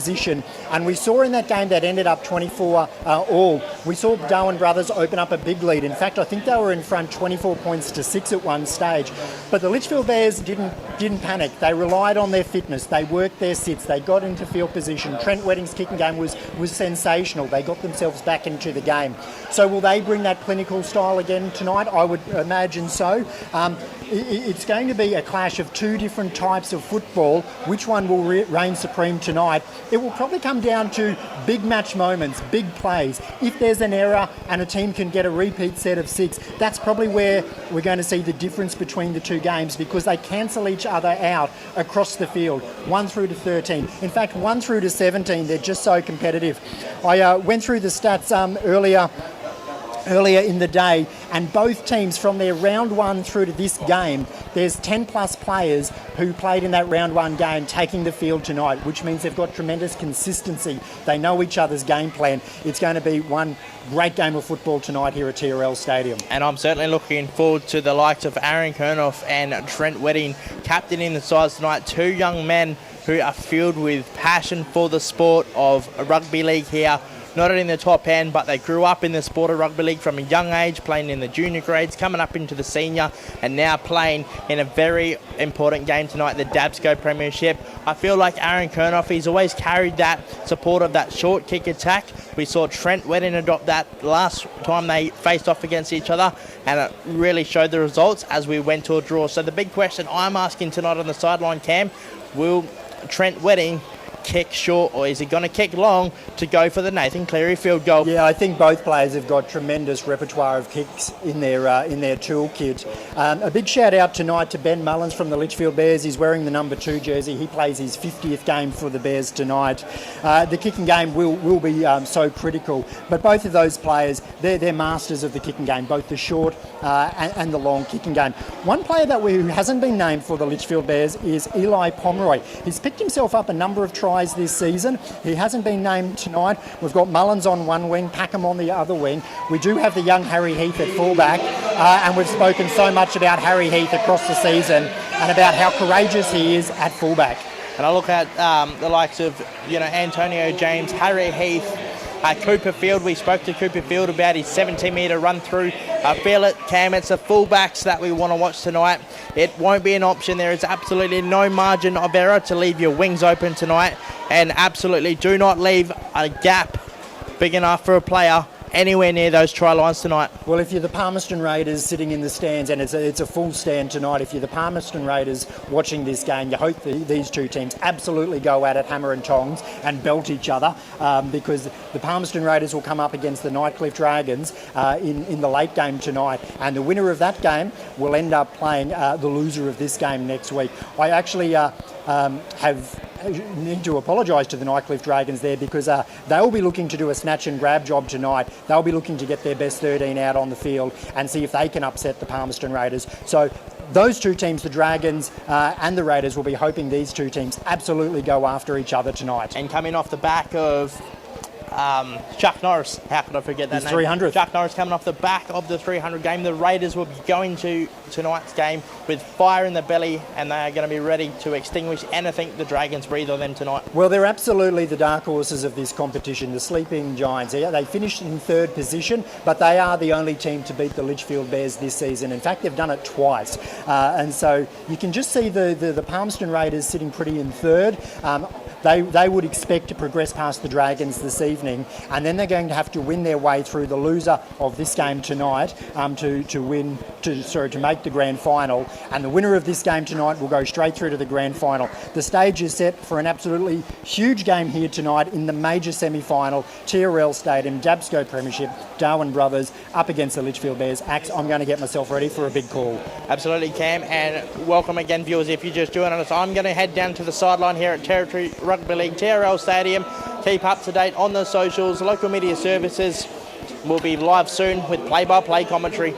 position, and we saw in that game that ended up 24 all, we saw Darwin Brothers open up a big lead. In fact, I think they were in front 24 points to 6 at one stage, but the Litchfield Bears didn't panic. They relied on their fitness, they worked their sits, they got into field position. Trent Wedding's kicking game was sensational. They got themselves back into the game. So will they bring that clinical style again tonight? I would imagine so. It's going to be a clash of two different types of football. Which one will reign supreme tonight? It will probably come down to big match moments, big plays. If there's an error and a team can get a repeat set of 6, that's probably where we're going to see the difference between the two games, because they cancel each other out across the field, 1 through to 13. In fact, 1 through to 17, they're just so competitive. I went through the stats earlier in the day, and both teams from their round 1 through to this game, there's 10 plus players who played in that round 1 game taking the field tonight, which means they've got tremendous consistency. They know each other's game plan. It's going to be one great game of football tonight here at TRL Stadium. And I'm certainly looking forward to the likes of Aaron Kernoff and Trent Wedding captaining the sides tonight. Two young men who are filled with passion for the sport of rugby league here. Not only in the top end, but they grew up in the sport of rugby league from a young age, playing in the junior grades, coming up into the senior, and now playing in a very important game tonight, the Dabsco Premiership. I feel like Aaron Kernoff, he's always carried that support of that short kick attack. We saw Trent Wedding adopt that last time they faced off against each other, and it really showed the results as we went to a draw. So the big question I'm asking tonight on the sideline, Cam, will Trent Wedding kick short, or is he going to kick long to go for the Nathan Cleary field goal? Yeah, I think both players have got tremendous repertoire of kicks in their toolkit. A big shout out tonight to Ben Mullins from the Litchfield Bears. He's wearing the number 2 jersey. He plays his 50th game for the Bears tonight. The kicking game will be so critical, but both of those players, they're masters of the kicking game, both the short and the long kicking game. One player who hasn't been named for the Litchfield Bears is Eli Pomeroy. He's picked himself up a number of tries this season. He hasn't been named tonight. We've got Mullins on one wing, Packham on the other wing. We do have the young Harry Heath at fullback, and we've spoken so much about Harry Heath across the season and about how courageous he is at fullback. And I look at the likes of Antonio James, Harry Heath, Cooper Field. We spoke to Cooper Field about his 17-metre run through. I feel it, Cam. It's the fullbacks that we want to watch tonight. It won't be an option. There is absolutely no margin of error to leave your wings open tonight, and absolutely do not leave a gap big enough for a player anywhere near those try lines tonight. Well, if you're the Palmerston Raiders sitting in the stands, and it's a full stand tonight, if you're the Palmerston Raiders watching this game, you hope these two teams absolutely go at it, hammer and tongs, and belt each other, because the Palmerston Raiders will come up against the Nightcliff Dragons in the late game tonight, and the winner of that game will end up playing the loser of this game next week. I actually need to apologise to the Nightcliff Dragons there, because they'll be looking to do a snatch and grab job tonight. They'll be looking to get their best 13 out on the field and see if they can upset the Palmerston Raiders. So those two teams, the Dragons and the Raiders, will be hoping these two teams absolutely go after each other tonight. And coming off the back of Chuck Norris, how could I forget that name? 300th. Chuck Norris coming off the back of the 300 game. The Raiders will be going to tonight's game with fire in the belly, and they are going to be ready to extinguish anything the Dragons breathe on them tonight. Well, they're absolutely the dark horses of this competition, the sleeping giants. They finished in 3rd position, but they are the only team to beat the Litchfield Bears this season. In fact, they've done it twice. And so you can just see the Palmerston Raiders sitting pretty in 3rd. They would expect to progress past the Dragons this evening, and then they're going to have to win their way through the loser of this game tonight to make the grand final. And the winner of this game tonight will go straight through to the grand final. The stage is set for an absolutely huge game here tonight in the major semi-final, TRL Stadium, Dabsco Premiership, Darwin Brothers up against the Litchfield Bears. Axe, I'm going to get myself ready for a big call. Absolutely, Cam, and welcome again, viewers. If you're just joining us, I'm going to head down to the sideline here at Territory Rugby League TRL Stadium. Keep up to date on the socials. Local media services will be live soon with play-by-play commentary.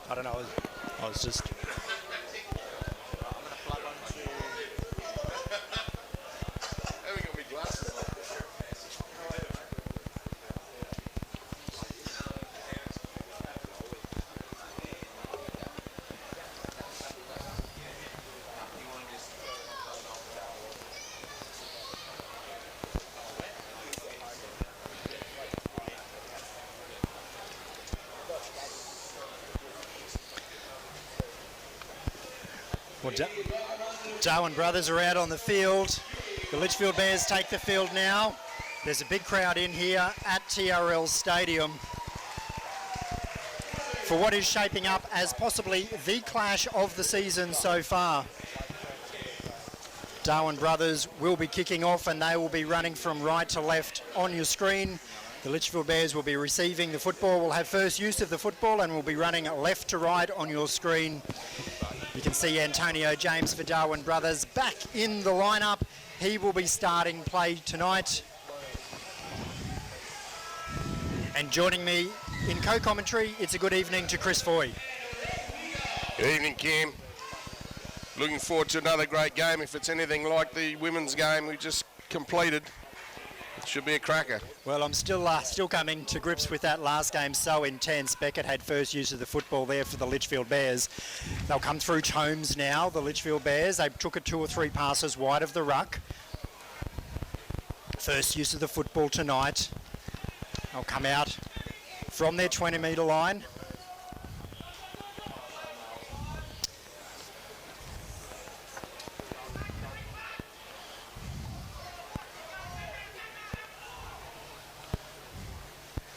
I don't know, I was just... Well, Darwin Brothers are out on the field. The Litchfield Bears take the field now. There's a big crowd in here at TRL Stadium for what is shaping up as possibly the clash of the season so far. Darwin Brothers will be kicking off and they will be running from right to left on your screen. The Litchfield Bears will be receiving the football, will have first use of the football and will be running left to right on your screen. You can see Antonio James for Darwin Brothers back in the lineup. He will be starting play tonight. And joining me in co-commentary, it's a good evening to Chris Foy. Good evening, Cam. Looking forward to another great game. If it's anything like the women's game we just completed, it should be a cracker. Well, I'm still coming to grips with that last game, so intense. Beckett had first use of the football there for the Litchfield Bears. They'll come through Holmes now, the Litchfield Bears. They took it 2 or 3 passes wide of the ruck. First use of the football tonight. They'll come out from their 20-metre line.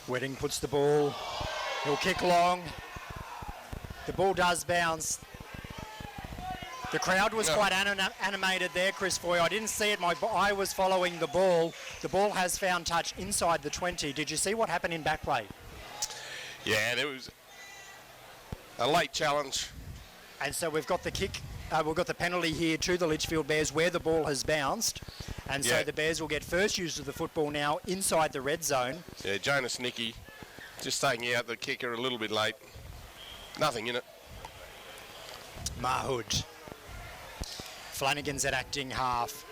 Wedding puts the ball, he'll kick long. The ball does bounce. The crowd was quite animated there, Chris Foy. I didn't see it, my eye was following the ball. The ball has found touch inside the 20. Did you see what happened in back play? Yeah, there was a late challenge. And so we've got the kick, we've got the penalty here to the Litchfield Bears where the ball has bounced. And so the Bears will get first use of the football now inside the red zone. Yeah, Jonas Nicky just taking out the kicker a little bit late. Nothing in it. Mahood. Flanagan's at acting half.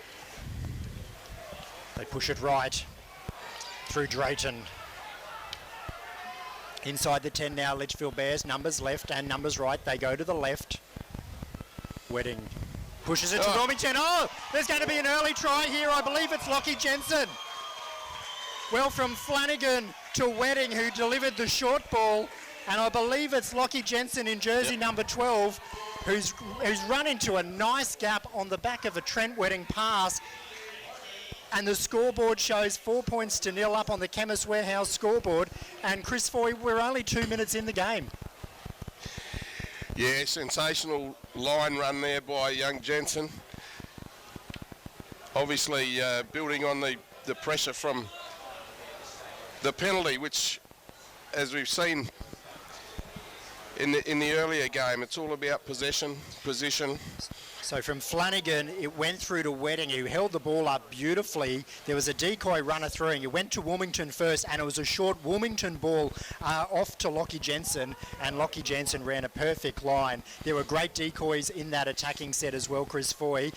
They push it right through Drayton. Inside the 10 now, Litchfield Bears. Numbers left and numbers right. They go to the left. Wedding pushes it to Wilmington. Oh, there's going to be an early try here. I believe it's Lockie Jensen. Well, from Flanagan to Wedding, who delivered the short ball. And I believe it's Lockie Jensen in jersey number 12, who's run into a nice gap on the back of a Trent Wedding pass. And the scoreboard shows 4 points to 0 up on the Chemist Warehouse scoreboard. And Chris Foy, we're only 2 minutes in the game. Yeah, sensational line run there by young Jensen. Obviously building on the pressure from the penalty, which, as we've seen in the earlier game, it's all about possession, position. So from Flanagan, it went through to Wedding, who held the ball up beautifully. There was a decoy runner through, and it went to Wilmington first, and it was a short Wilmington ball off to Lockie Jensen, and Lockie Jensen ran a perfect line. There were great decoys in that attacking set as well, Chris Foy.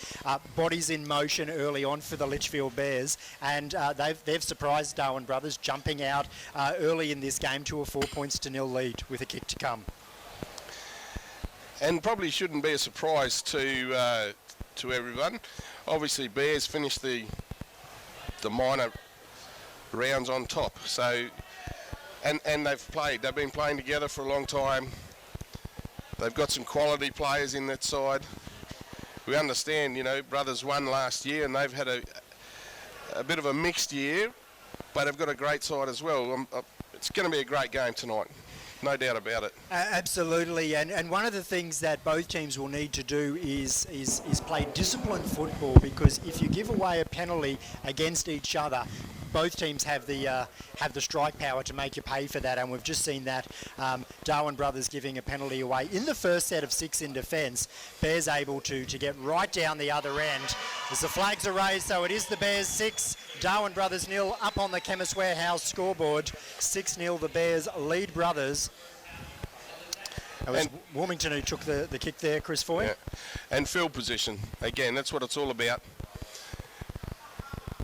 Bodies in motion early on for the Litchfield Bears, and they've surprised Darwin Brothers, jumping out early in this game to a 4 points to 0 lead with a kick to come. And probably shouldn't be a surprise to everyone. Obviously, Bears finished the minor rounds on top. So, and they've been playing together for a long time. They've got some quality players in that side. We understand, Brothers won last year, and they've had a bit of a mixed year, but they've got a great side as well. It's going to be a great game tonight. No doubt about it. Absolutely, and one of the things that both teams will need to do is play disciplined football, because if you give away a penalty against each other, both teams have the strike power to make you pay for that, and we've just seen that. Darwin Brothers giving a penalty away in the first set of 6 in defence. Bears able to get right down the other end as the flags are raised. So it is the Bears 6, Darwin Brothers 0 up on the Chemist Warehouse scoreboard. 6-0 the Bears lead Brothers. It was Wilmington who took the kick there, Chris Foy. Yeah. And field position. Again, that's what it's all about.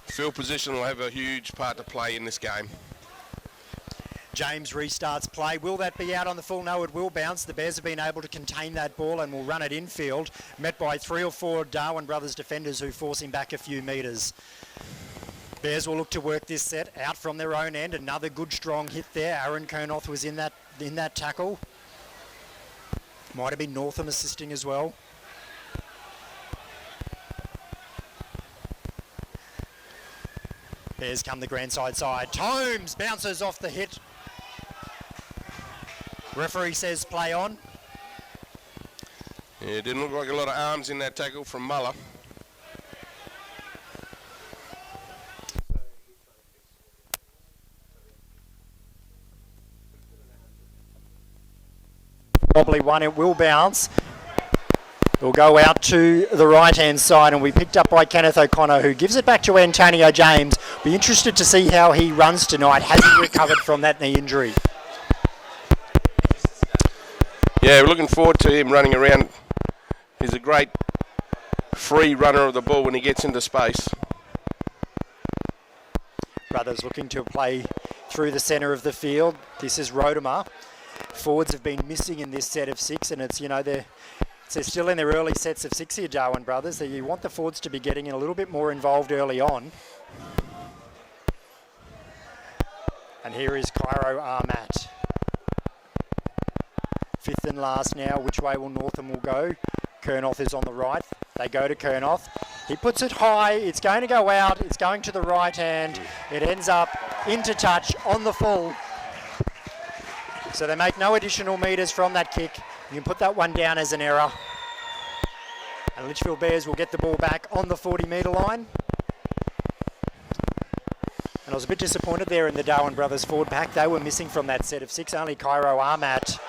Field position will have a huge part to play in this game. James restarts play. Will that be out on the full? No, it will bounce. The Bears have been able to contain that ball and will run it infield, met by 3 or 4 Darwin Brothers defenders who force him back a few metres. Bears will look to work this set out from their own end. Another good strong hit there. Aaron Kernoth was in that tackle. Might have been Northam assisting as well. Bears come the Grandside side. Tomes bounces off the hit. Referee says play on. Yeah, it didn't look like a lot of arms in that tackle from Muller. Probably one, it will bounce. It'll go out to the right-hand side and we picked up by Kenneth O'Connor, who gives it back to Antonio James. Be interested to see how he runs tonight. Has he recovered from that knee injury? Yeah, we're looking forward to him running around. He's a great free runner of the ball when he gets into space. Brothers looking to play through the centre of the field. This is Rodemer. Forwards have been missing in this set of 6, and it's, you know, they're still in their early sets of 6 here, Darwin Brothers. You want the forwards to be getting a little bit more involved early on. And here is Cairo Armat. 5th and last now. Which way will Northam will go? Kernoth is on the right. They go to Kernoth. He puts it high. It's going to go out. It's going to the right hand. It ends up into touch on the full. So they make no additional metres from that kick. You can put that one down as an error. And Litchfield Bears will get the ball back on the 40-metre line. And I was a bit disappointed there in the Darwin Brothers forward pack. They were missing from that set of 6. Only Cairo Armat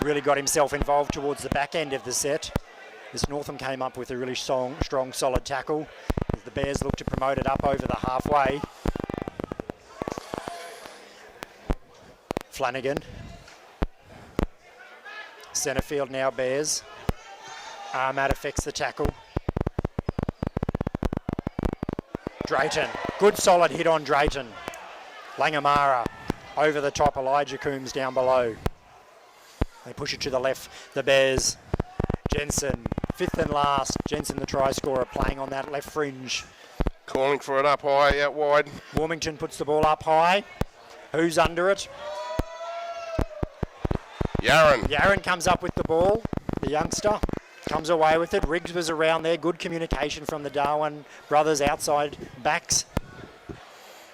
really got himself involved towards the back end of the set. This Northam came up with a really strong, solid tackle. As the Bears look to promote it up over the halfway. Flanagan. Centre field now, Bears. Armat affects the tackle. Drayton. Good solid hit on Drayton. Langamara over the top. Elijah Coombs down below. They push it to the left. The Bears. Jensen. 5th and last. Jensen, the try scorer, playing on that left fringe. Calling for it up high, out wide. Warmington puts the ball up high. Who's under it? Yaron comes up with the ball. The youngster comes away with it. Riggs was around there. Good communication from the Darwin Brothers outside backs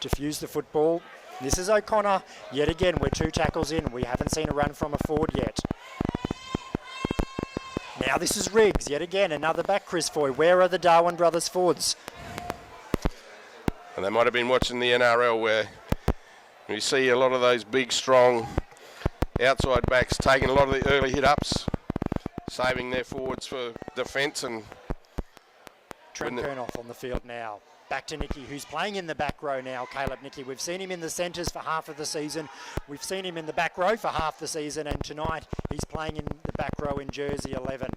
to fuse the football. This is O'Connor. Yet again, we're 2 tackles in. We haven't seen a run from a forward yet. Now this is Riggs. Yet again, another back, Chris Foy. Where are the Darwin Brothers forwards? And they might have been watching the NRL where we see a lot of those big, strong outside backs taking a lot of the early hit-ups, saving their forwards for defence. And Trent Kernoth on the field now. Back to Nicky, who's playing in the back row now, Caleb Nicky. We've seen him in the centres for half of the season. We've seen him in the back row for half the season, and tonight he's playing in the back row in jersey 11.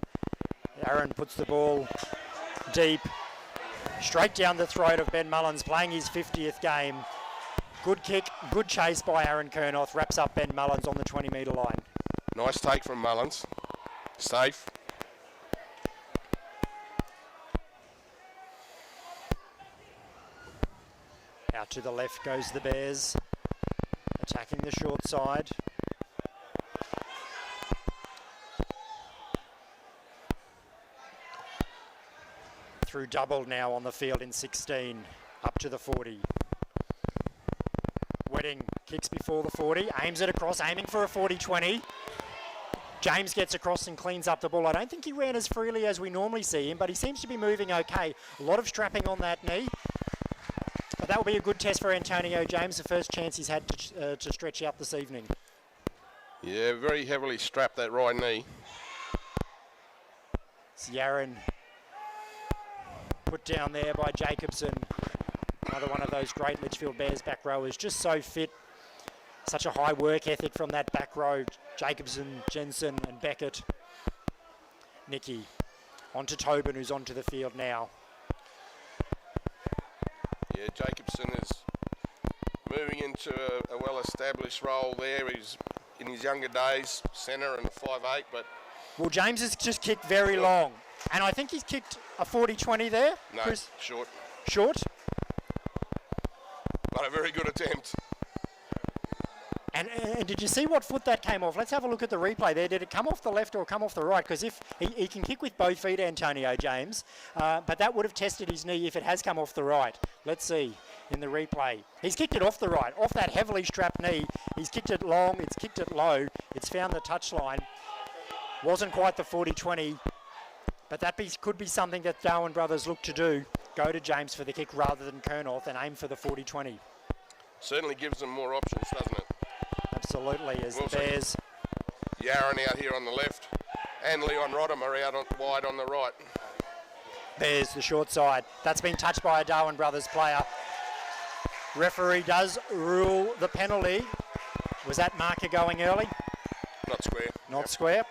Aaron puts the ball deep, straight down the throat of Ben Mullins, playing his 50th game. Good kick, good chase by Aaron Kernoth, wraps up Ben Mullins on the 20-metre line. Nice take from Mullins. Safe. Out to the left goes the Bears, attacking the short side. Through double now on the field in 16, up to the 40. Wedding kicks before the 40, aims it across, aiming for a 40-20. James gets across and cleans up the ball. I don't think he ran as freely as we normally see him, but he seems to be moving okay. A lot of strapping on that knee. But that will be a good test for Antonio James, the first chance he's had to stretch out this evening. Yeah, very heavily strapped, that right knee. It's Yaron put down there by Jacobson. Another one of those great Litchfield Bears back rowers, just so fit. Such a high work ethic from that back row. Jacobson, Jensen and Beckett. Nicky onto Tobin, who's onto the field now. Yeah, Jacobson is moving into a well-established role there. He's in his younger days, centre and a 5'8", but... Well, James has just kicked very long. And I think he's kicked a 40-20 there. No, Chris? short. Short? But a very good attempt. And did you see what foot that came off? Let's have a look at the replay there. Did it come off the left or come off the right? Because if he can kick with both feet, Antonio James, but that would have tested his knee if it has come off the right. Let's see. in the replay. He's kicked it off the right, off that heavily strapped knee. He's kicked it long, it's kicked it low. It's found the touchline. Wasn't quite the 40-20, but that could be something that Darwin Brothers look to do. Go to James for the kick rather than Kurnoth and aim for the 40-20. Certainly gives them more options, doesn't it? Absolutely, as the Also, Bears... Yaron out here on the left, and Leon Rodham are out wide on the right. Bears the short side. That's been touched by a Darwin Brothers player. Referee does rule the penalty. Was that marker going early? Not square. Not square.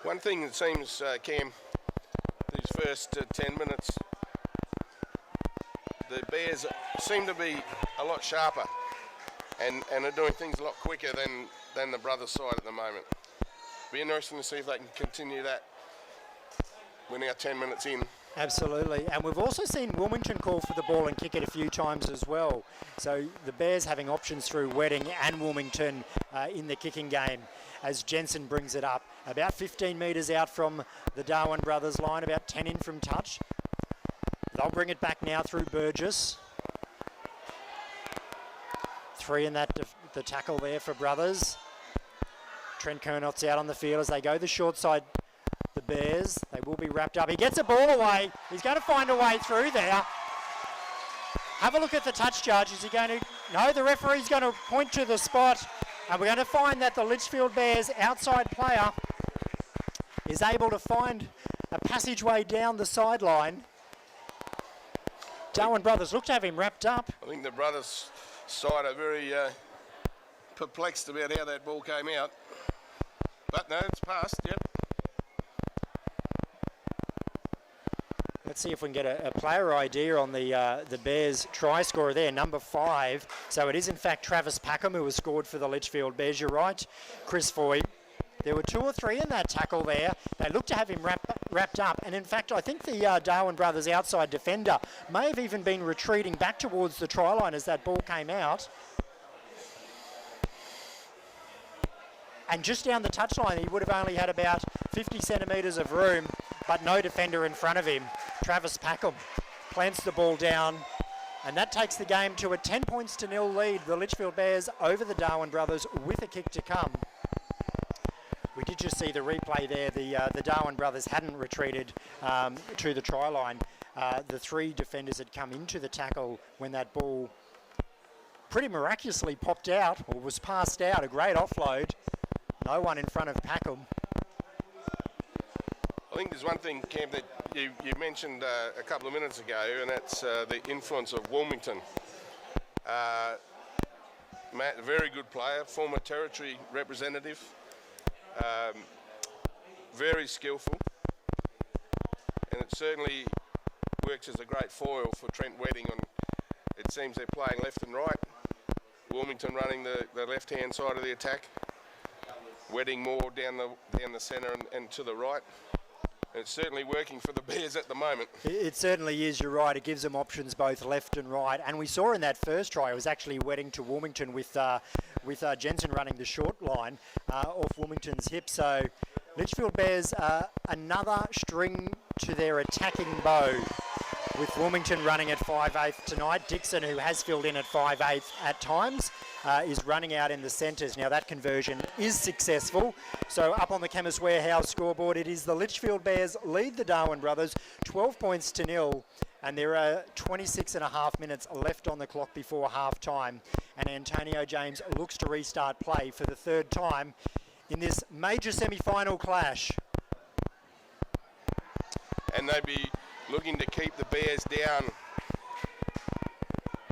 One thing that seems, Cam, these first 10 minutes, the Bears seem to be a lot sharper and are doing things a lot quicker than the Brothers side at the moment. Be interesting to see if they can continue that. We're now 10 minutes in. Absolutely, and we've also seen Wilmington call for the ball and kick it a few times as well. So the Bears having options through Wedding and Wilmington in the kicking game as Jensen brings it up. About 15 metres out from the Darwin Brothers line, about 10 in from touch. They'll bring it back now through Burgess. 3 in that the tackle there for Brothers. Trent Kurnoth's out on the field as they go the short side. The Bears, they will be wrapped up. He gets a ball away. He's going to find a way through there. Have a look at the touch judge. Is he going to... No, the referee's going to point to the spot. And we're going to find that the Litchfield Bears outside player is able to find a passageway down the sideline. Darwin Brothers look to have him wrapped up. I think the Brothers side are very perplexed about how that ball came out. But no, it's passed, yep. Let's see if we can get a player idea on the Bears try scorer there, number 5. So it is in fact Travis Packham who has scored for the Litchfield Bears. You're right, Chris Foy. There were 2 or 3 in that tackle there. They look to have him wrapped up. And in fact, I think the Darwin Brothers outside defender may have even been retreating back towards the try line as that ball came out. And just down the touchline, he would have only had about 50 centimetres of room, but no defender in front of him. Travis Packham plants the ball down, and that takes the game to a 10-0 lead. The Litchfield Bears over the Darwin Brothers with a kick to come. We did just see the replay there. The Darwin Brothers hadn't retreated to the try line. The 3 defenders had come into the tackle when that ball pretty miraculously popped out, or was passed out. A great offload. No one in front of Packham. I think there's one thing, Cam, that you mentioned a couple of minutes ago, and that's the influence of Wilmington. Matt, a very good player, former territory representative, very skillful, and it certainly works as a great foil for Trent Wedding. It seems they're playing left and right, Wilmington running the left-hand side of the attack, Wedding more down the centre and to the right. It's certainly working for the Bears at the moment. It certainly is, you're right. It gives them options both left and right. And we saw in that first try, it was actually Wedding to Wilmington with Jensen running the short line off Wilmington's hip. So Litchfield Bears another string to their attacking bow, with Wilmington running at 5/8 tonight. Dixon, who has filled in at 5/8 at times, is running out in the centres. Now that conversion is successful. So up on the Chemist Warehouse scoreboard, it is the Litchfield Bears lead the Darwin Brothers 12-0, and there are 26.5 minutes left on the clock before half time. And Antonio James looks to restart play for the 3rd time in this major semi-final clash. And they'd be looking to keep the Bears down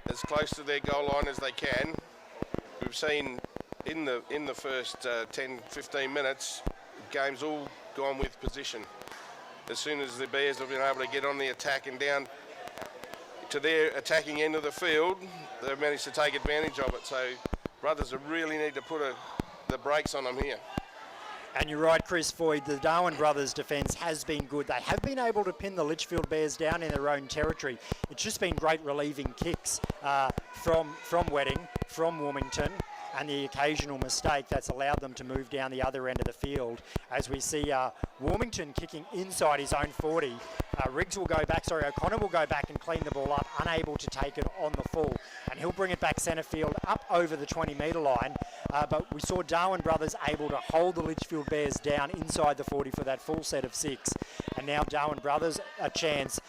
as close to their goal line as they can. We've seen in the first 10-15 minutes, games all gone with position. As soon as the Bears have been able to get on the attack and down to their attacking end of the field, they've managed to take advantage of it. So Brothers really need to put the brakes on them here. And you're right, Chris Foy, the Darwin Brothers defence has been good. They have been able to pin the Litchfield Bears down in their own territory. It's just been great relieving kicks from Wedding, from Wilmington, and the occasional mistake that's allowed them to move down the other end of the field. As we see Warmington kicking inside his own 40. O'Connor will go back and clean the ball up, unable to take it on the full, and he'll bring it back centre field up over the 20-metre line. But we saw Darwin Brothers able to hold the Litchfield Bears down inside the 40 for that full set of 6. And now Darwin Brothers a chance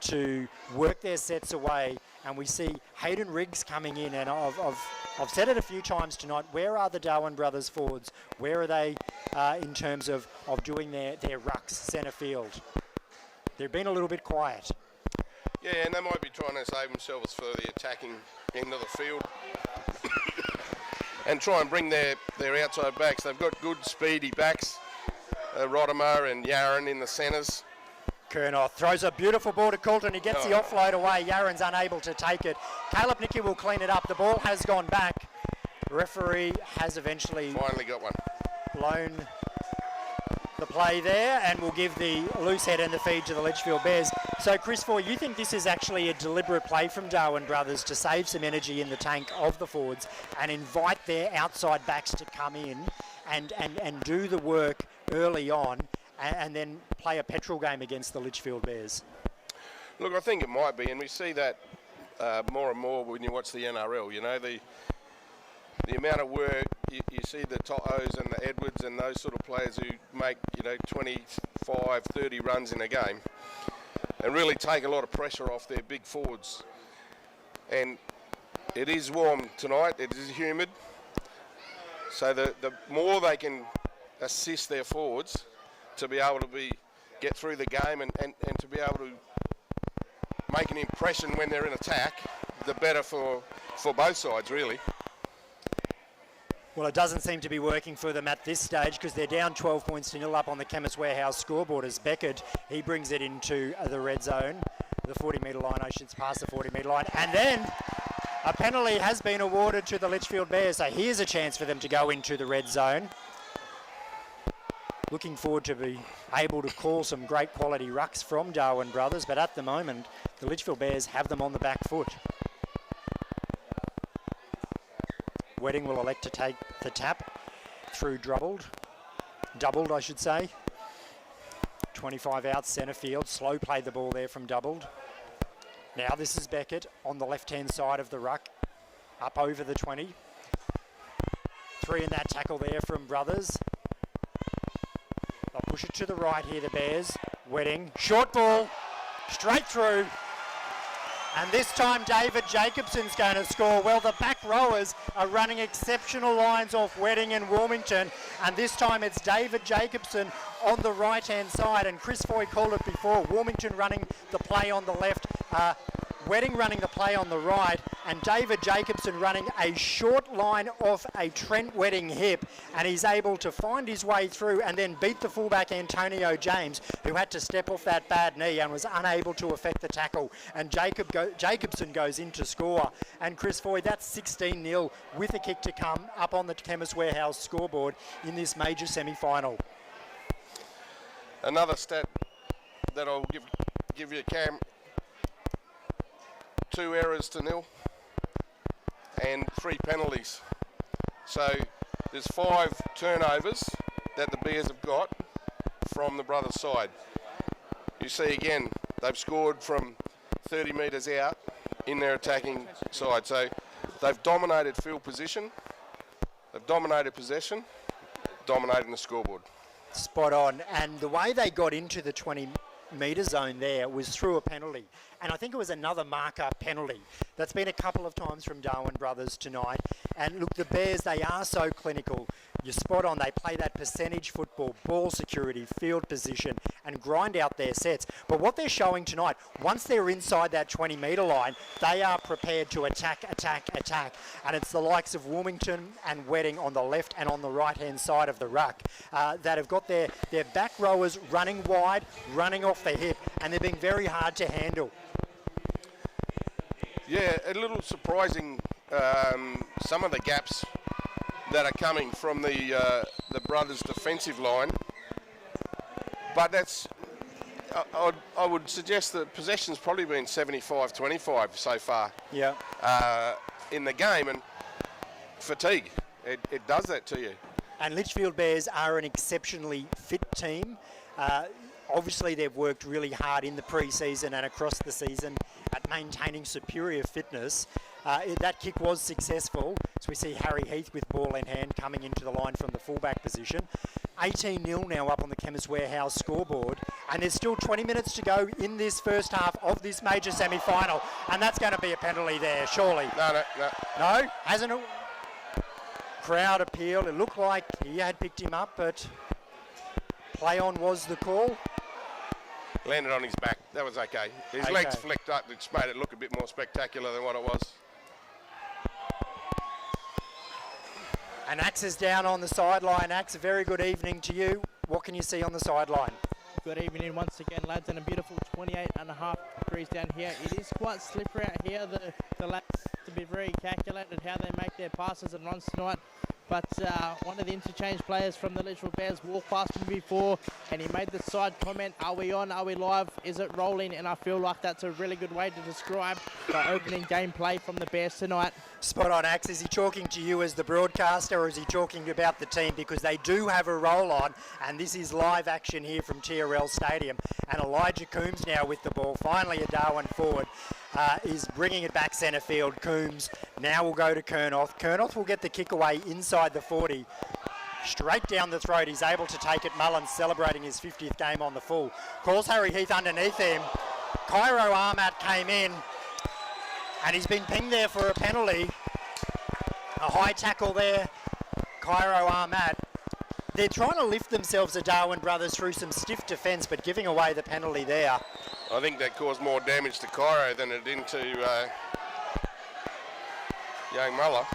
to work their sets away. And we see Hayden Riggs coming in, and I've said it a few times tonight, where are the Darwin Brothers forwards? Where are they in terms of doing their rucks centre field? They've been a little bit quiet. Yeah, and they might be trying to save themselves for the attacking end of the field and try and bring their outside backs. They've got good speedy backs, Rodimer and Yaron in the centres. Kernoth throws a beautiful ball to Coulton. He gets the offload away. Yaron's unable to take it. Caleb Nicky will clean it up. The ball has gone back. Referee has eventually Finally got one. Blown the play there, and will give the loose head and the feed to the Litchfield Bears. So, Chris Foy, you think this is actually a deliberate play from Darwin Brothers to save some energy in the tank of the forwards and invite their outside backs to come in and do the work early on, and then play a petrol game against the Litchfield Bears? Look, I think it might be, and we see that more and more when you watch the NRL. You know, the amount of work, you see the To'os and the Edwards and those sort of players who make, 25, 30 runs in a game and really take a lot of pressure off their big forwards. And it is warm tonight, it is humid, so the more they can assist their forwards to be able to get through the game and to be able to make an impression when they're in attack, the better for both sides, really. Well, it doesn't seem to be working for them at this stage, because they're down 12 points to nil up on the Chemist Warehouse scoreboard as Beckett, he brings it into the red zone, the 40-metre line, past the 40-metre line. And then a penalty has been awarded to the Litchfield Bears, so here's a chance for them to go into the red zone. Looking forward to be able to call some great quality rucks from Darwin Brothers, but at the moment, the Litchfield Bears have them on the back foot. Wedding will elect to take the tap through doubled, I should say. 25 out centre field. Slow played the ball there from doubled. Now this is Beckett on the left-hand side of the ruck, up over the 20. 3 in that tackle there from Brothers. They'll push it to the right here, the Bears. Wedding, short ball, straight through. And this time David Jacobson's going to score. Well, the back rowers are running exceptional lines off Wedding and Warmington. And this time it's David Jacobson on the right-hand side. And Chris Foy called it before. Warmington running the play on the left. Wedding running the play on the right, and David Jacobson running a short line off a Trent Wedding hip, and he's able to find his way through and then beat the fullback Antonio James, who had to step off that bad knee and was unable to effect the tackle. And Jacobson goes in to score. And Chris Foy, that's 16-0 with a kick to come up on the Chemist Warehouse scoreboard in this major semi-final. Another stat that I'll give you, Cam. 2 errors to nil and 3 penalties. So there's 5 turnovers that the Bears have got from the Brothers' side. You see again, they've scored from 30 metres out in their attacking side. So they've dominated field position, they've dominated possession, dominating the scoreboard. Spot on. And the way they got into the 20-metre zone there was through a penalty. And I think it was another marker penalty. That's been a couple of times from Darwin Brothers tonight. And look, the Bears, they are so clinical. You're spot on. They play that percentage football, ball security, field position, and grind out their sets. But what they're showing tonight, once they're inside that 20-metre line, they are prepared to attack. And it's the likes of Warmington and Wedding on the left and on the right-hand side of the ruck that have got their back rowers running wide, running off the hip, and they're being very hard to handle. Yeah, a little surprising, some of the gaps that are coming from the Brothers' defensive line. But that's, I would suggest that possession's probably been 75-25 so far. Yeah. In the game, and fatigue. It does that to you. And Litchfield Bears are an exceptionally fit team. Obviously, they've worked really hard in the pre-season and across the season at maintaining superior fitness. That kick was successful. So we see Harry Heath with ball in hand coming into the line from the fullback position. 18-0 now up on the Chemist Warehouse scoreboard. And there's still 20 minutes to go in this first half of this major semi-final. And that's going to be a penalty there, surely. No. No? Hasn't it? Crowd appeal. It looked like he had picked him up, but play on was the call. Landed on his back. That was okay. His legs flicked up, which made it look a bit more spectacular than what it was. And Axe is down on the sideline. Axe, a very good evening to you. What can you see on the sideline? Good evening once again, lads, and a beautiful 28.5 degrees down here. It is quite slippery out here. The lads to be very calculated how they make their passes and runs tonight. But one of the interchange players from the Litchfield Bears walked past me before and he made the side comment, are we on, are we live, is it rolling? And I feel like that's a really good way to describe the opening gameplay from the Bears tonight. Spot on, Axe. Is he talking to you as the broadcaster, or is he talking about the team? Because they do have a roll on, and this is live action here from TRL Stadium. And Elijah Coombs now with the ball. Finally a Darwin forward. Is bringing it back centre field. Coombs now will go to Kernoth. Kernoth will get the kick away inside the 40. Straight down the throat. He's able to take it. Mullins celebrating his 50th game on the full. Calls Harry Heath underneath him. Cairo Armat came in and he's been pinged there for a penalty. A high tackle there. Cairo Armat. They're trying to lift themselves, the Darwin brothers, through some stiff defence, but giving away the penalty there. I think that caused more damage to Cairo than it did to young Muller.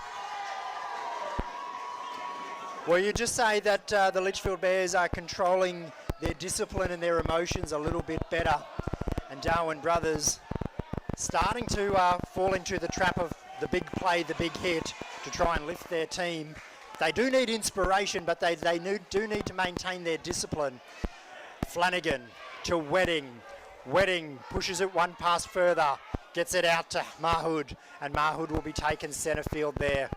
Well, you just say that the Litchfield Bears are controlling their discipline and their emotions a little bit better. And Darwin brothers starting to fall into the trap of the big play, the big hit, to try and lift their team. They do need inspiration, but they do need to maintain their discipline. Flanagan to Wedding. Wedding pushes it one pass further, gets it out to Mahood, and Mahood will be taken centre field there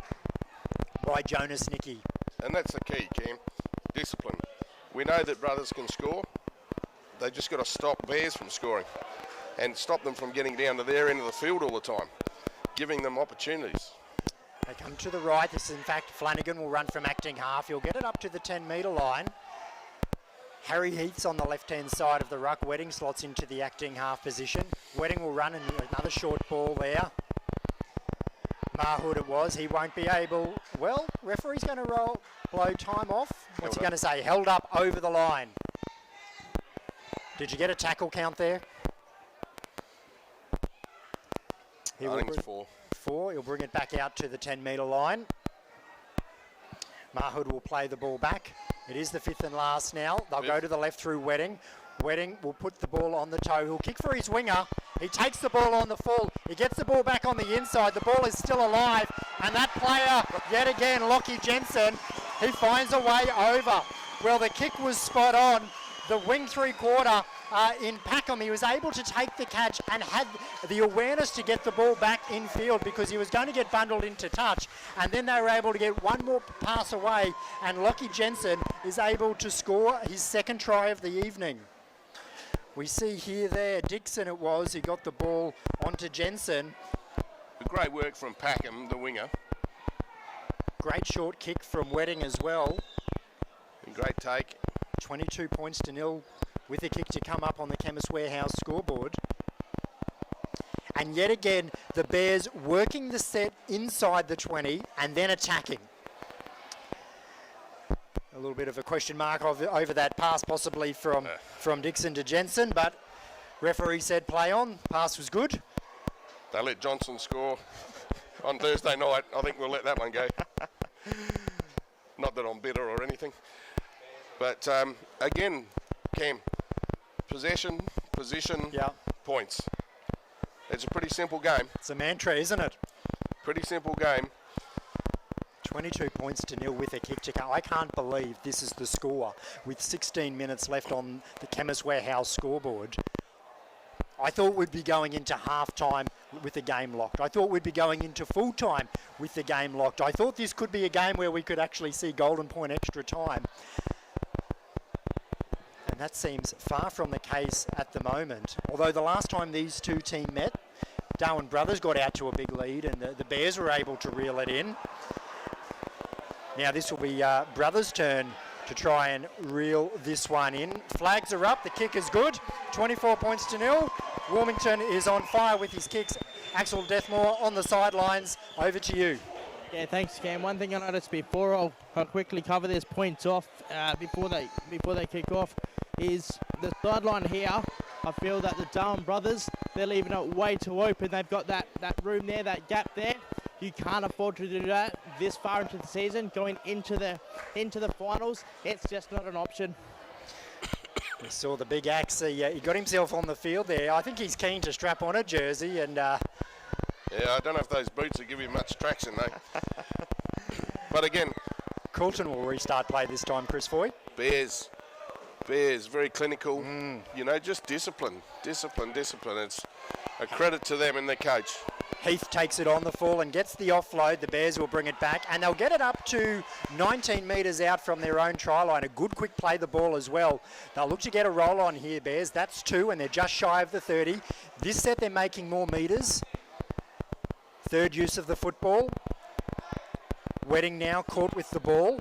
by Jonas Nicky. And that's the key, Cam. Discipline. We know that brothers can score. They just got to stop Bears from scoring and stop them from getting down to their end of the field all the time, giving them opportunities. They come to the right. This is, in fact, Flanagan will run from acting half. He'll get it up to the 10-metre line. Harry Heath's on the left-hand side of the ruck. Wedding slots into the acting half position. Wedding will run, and another short ball there. Mahood it was. He won't be able... Well, referee's going to blow time off. What's he going to say? Held up over the line. Did you get a tackle count there? I think it's 4. 4. He'll bring it back out to the 10-metre line. Mahood will play the ball back. It is the 5th and last now. They'll go to the left through Wedding. Wedding will put the ball on the toe. He'll kick for his winger. He takes the ball on the full. He gets the ball back on the inside. The ball is still alive. And that player, yet again, Lockie Jensen, he finds a way over. Well, the kick was spot on. The wing three-quarter in Packham, he was able to take the catch and had the awareness to get the ball back in field because he was going to get bundled into touch. And then they were able to get one more pass away, and Lockie Jensen is able to score his second try of the evening. We see here there, Dixon it was, he got the ball onto Jensen. Great work from Packham, the winger. Great short kick from Wedding as well. Great take. 22 points to 0 with a kick to come up on the Chemist Warehouse scoreboard. And yet again, the Bears working the set inside the 20 and then attacking. A little bit of a question mark over that pass, possibly from Dixon to Jensen, but referee said play on. Pass was good. They let Johnson score on Thursday night. I think we'll let that one go. Not that I'm bitter or anything. But again, Cam, possession, position, points. It's a pretty simple game. It's a mantra, isn't it? Pretty simple game. 22 points to 0 with a kick to come. I can't believe this is the score with 16 minutes left on the Chemist Warehouse scoreboard. I thought we'd be going into half-time with the game locked. I thought we'd be going into full time with the game locked. I thought this could be a game where we could actually see golden point extra time. And that seems far from the case at the moment. Although the last time these two teams met, Darwin Brothers got out to a big lead and the Bears were able to reel it in. Now this will be Brothers' turn to try and reel this one in. Flags are up, the kick is good, 24-0. Wilmington is on fire with his kicks. Axel Deathmore on the sidelines, over to you. Yeah, thanks, Cam. One thing I noticed before, I'll quickly cover this points off before they kick off, is the sideline here. I feel that the Darwin Brothers, they're leaving it way too open. They've got that room there, that gap there. You can't afford to do that this far into the season. Going into the finals, it's just not an option. We saw the big axe. He got himself on the field there. I think he's keen to strap on a jersey and. Yeah, I don't know if those boots will give you much traction though. But again, Coulton will restart play this time. Chris Foy. Bears, very clinical. You know, just discipline. It's a credit to them and their coach. Heath takes it on the full and gets the offload. The Bears will bring it back and they'll get it up to 19 metres out from their own try line. A good quick play the ball as well. They'll look to get a roll on here, Bears. That's 2 and they're just shy of the 30. This set they're making more metres. Third use of the football. Wedding now caught with the ball.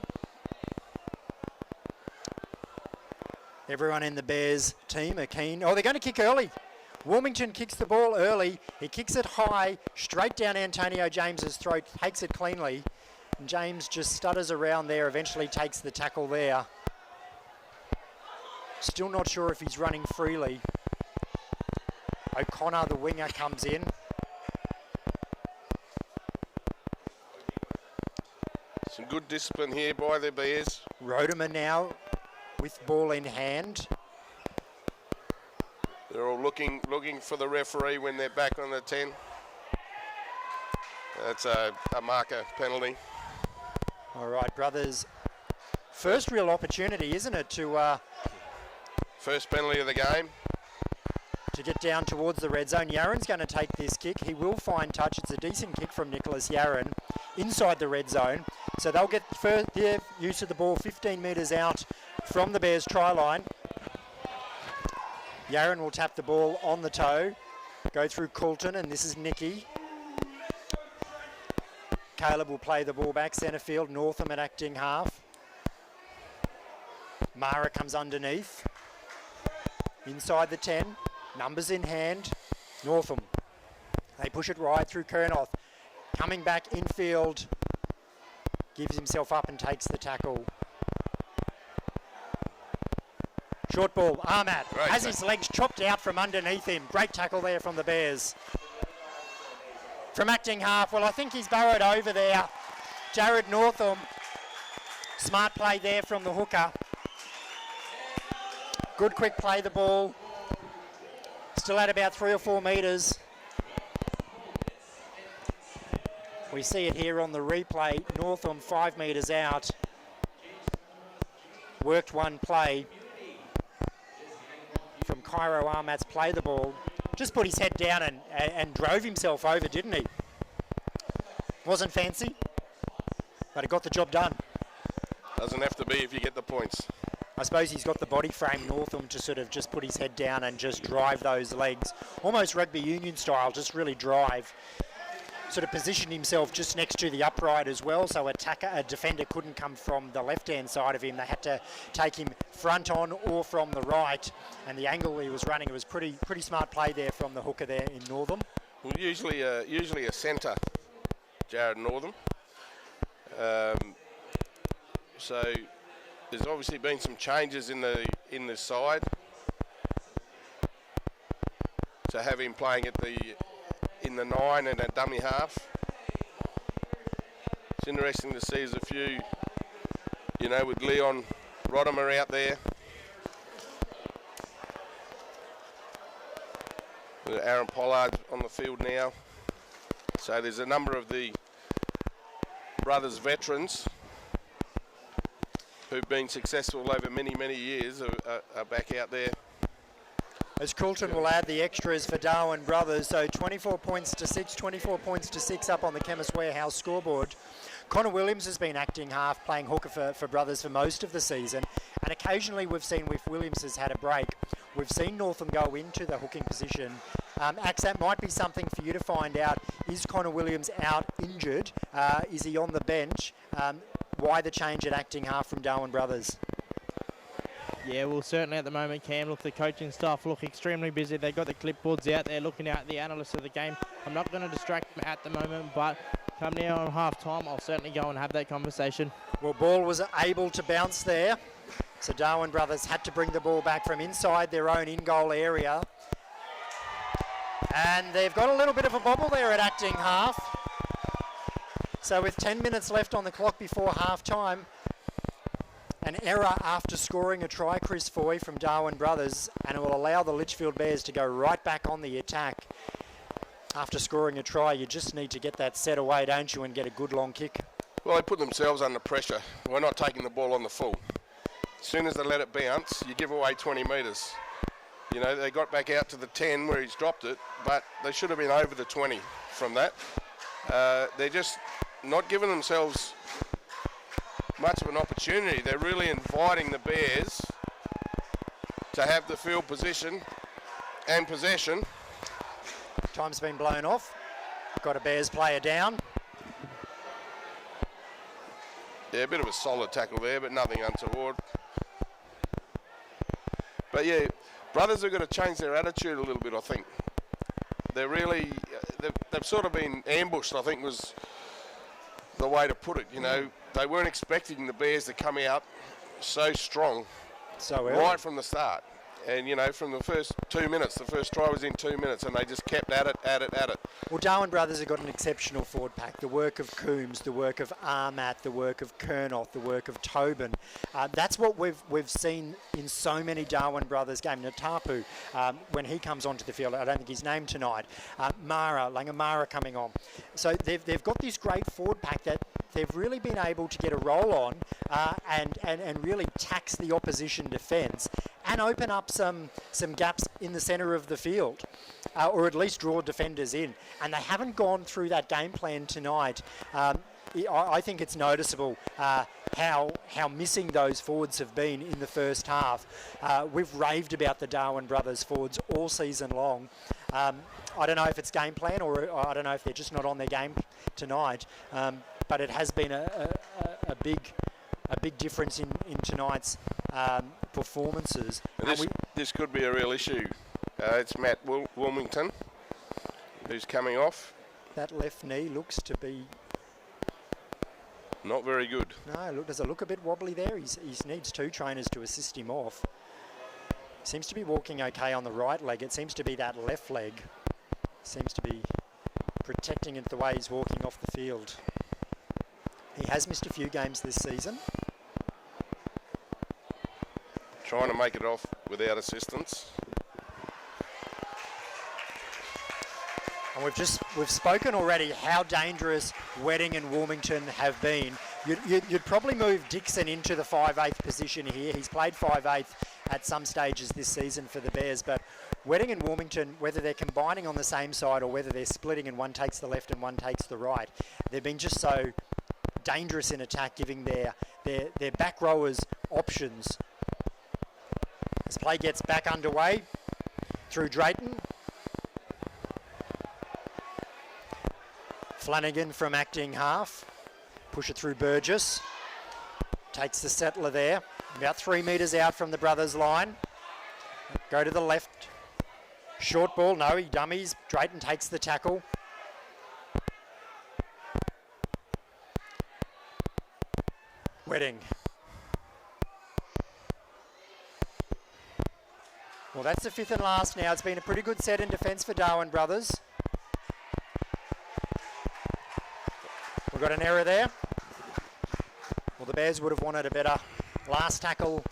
Everyone in the Bears team are keen. Oh, they're going to kick early. Wilmington kicks the ball early. He kicks it high, straight down Antonio James's throat, takes it cleanly. And James just stutters around there, eventually takes the tackle there. Still not sure if he's running freely. O'Connor, the winger, comes in. Some good discipline here by the Bears. Rodeman now with ball in hand. They're all looking for the referee when they're back on the 10. That's a marker penalty. All right, Brothers. First real opportunity, isn't it, to First penalty of the game. to get down towards the red zone. Yaron's going to take this kick. He will find touch. It's a decent kick from Nicholas Yaron inside the red zone. So they'll get their use of the ball 15 metres out from the Bears try line. Yaron will tap the ball on the toe, go through Coulton, and this is Nicky. Caleb will play the ball back centre field, Northam at acting half. Mara comes underneath. Inside the 10, numbers in hand, Northam. They push it right through Kernoth. Coming back infield, gives himself up and takes the tackle. Short ball, Ahmad has his legs chopped out from underneath him. Great tackle there from the Bears. From acting half, well, I think he's burrowed over there. Jared Northam. Smart play there from the hooker. Good quick play the ball. Still at about 3 or 4 metres. We see it here on the replay. Northam 5 metres out. Worked one play from Cairo Ahmad's play the ball. Just put his head down and drove himself over, didn't he? Wasn't fancy, but it got the job done. Doesn't have to be if you get the points. I suppose he's got the body frame, Northam, to sort of just put his head down and just drive those legs. Almost rugby union style, just really drive. Sort of positioned himself just next to the upright as well, so a defender couldn't come from the left-hand side of him. They had to take him front on or from the right, and the angle he was running, it was pretty smart play there from the hooker there in Northam. Well, usually a centre, Jared Northam. So there's obviously been some changes in the side. To have him playing in the 9 and a dummy half. It's interesting to see there's a few, with Leon Rodimer out there. Aaron Pollard on the field now. So there's a number of the Brothers veterans who've been successful over many, many years are back out there. as Coulton will add the extras for Darwin Brothers. So 24 points to 6 up on the Chemist Warehouse scoreboard. Connor Williams has been acting half, playing hooker for Brothers for most of the season. And occasionally we've seen, if Williams has had a break, we've seen Northam go into the hooking position. Axe, that might be something for you to find out. Is Connor Williams out injured? Is he on the bench? Why the change at acting half from Darwin Brothers? Yeah, well, certainly at the moment, Cam, look, the coaching staff look extremely busy. They've got the clipboards out there looking at the analysts of the game. I'm not going to distract them at the moment, but come now on half-time, I'll certainly go and have that conversation. Well, ball was able to bounce there. So Darwin Brothers had to bring the ball back from inside their own in-goal area. And they've got a little bit of a bobble there at acting half. So with 10 minutes left on the clock before half-time, an error after scoring a try, Chris Foy, from Darwin Brothers, and it will allow the Litchfield Bears to go right back on the attack. After scoring a try, you just need to get that set away, don't you, and get a good long kick. Well, they put themselves under pressure. We're not taking the ball on the full. As soon as they let it bounce, you give away 20 metres. You know, they got back out to the 10 where he's dropped it, but they should have been over the 20 from that. They're just not giving themselves much of an opportunity. They're really inviting the Bears to have the field position and possession. Time's been blown off. Got a Bears player down. Yeah, a bit of a solid tackle there, but nothing untoward. But yeah, Brothers are going to change their attitude a little bit, I think. They're really, they've sort of been ambushed, I think was the way to put it. You know, they weren't expecting the Bears to come out so strong So right from the start. And, you know, from the first 2 minutes, the first try was in 2 minutes, and they just kept at it. Well, Darwin Brothers have got an exceptional forward pack. The work of Coombs, the work of Armat, the work of Kernoth, the work of Tobin. That's what we've seen in so many Darwin Brothers games. Natapu, when he comes onto the field, I don't think he's named tonight. Langamara coming on. So they've got this great forward pack that they've really been able to get a roll on and really tax the opposition defence and open up some gaps in the centre of the field, or at least draw defenders in. And they haven't gone through that game plan tonight. I think it's noticeable how missing those forwards have been in the first half. We've raved about the Darwin Brothers forwards all season long. I don't know if it's game plan or I don't know if they're just not on their game tonight. But it has been a big difference in tonight's performances. And this could be a real issue. It's Matt Wilmington who's coming off. That left knee looks to be not very good. No, does it look a bit wobbly there? He needs two trainers to assist him off. Seems to be walking okay on the right leg. It seems to be that left leg. Seems to be protecting it the way he's walking off the field. He has missed a few games this season. Trying to make it off without assistance. And we've spoken already how dangerous Wedding and Wilmington have been. You'd probably move Dixon into the 5/8 position here. He's played 5/8 at some stages this season for the Bears, but Wedding and Wilmington, whether they're combining on the same side or whether they're splitting and one takes the left and one takes the right, they've been just so dangerous in attack, giving their back rowers options. As play gets back underway through Drayton. Flanagan from acting half. Push it through Burgess. Takes the settler there. About 3 metres out from the Brothers line. Go to the left. Short ball. No, he dummies. Drayton takes the tackle. Wedding. Well, that's the fifth and last now. It's been a pretty good set in defence for Darwin Brothers. We've got an error there. Well, the Bears would have wanted a better last tackle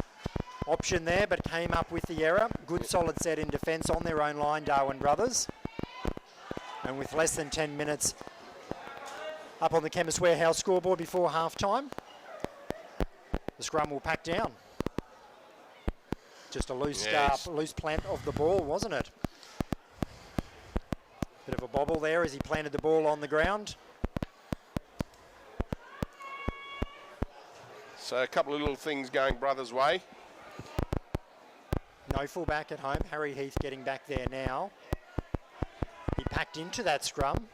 option there, but came up with the error. Good solid set in defence on their own line, Darwin Brothers. And with less than 10 minutes up on the Chemist Warehouse scoreboard before half time, the scrum will pack down. just a loose Yes. loose plant of the ball, wasn't it? Bit of a bobble there as he planted the ball on the ground. So a couple of little things going Brothers' way. No fullback at home. Harry Heath getting back there now. He packed into that scrum.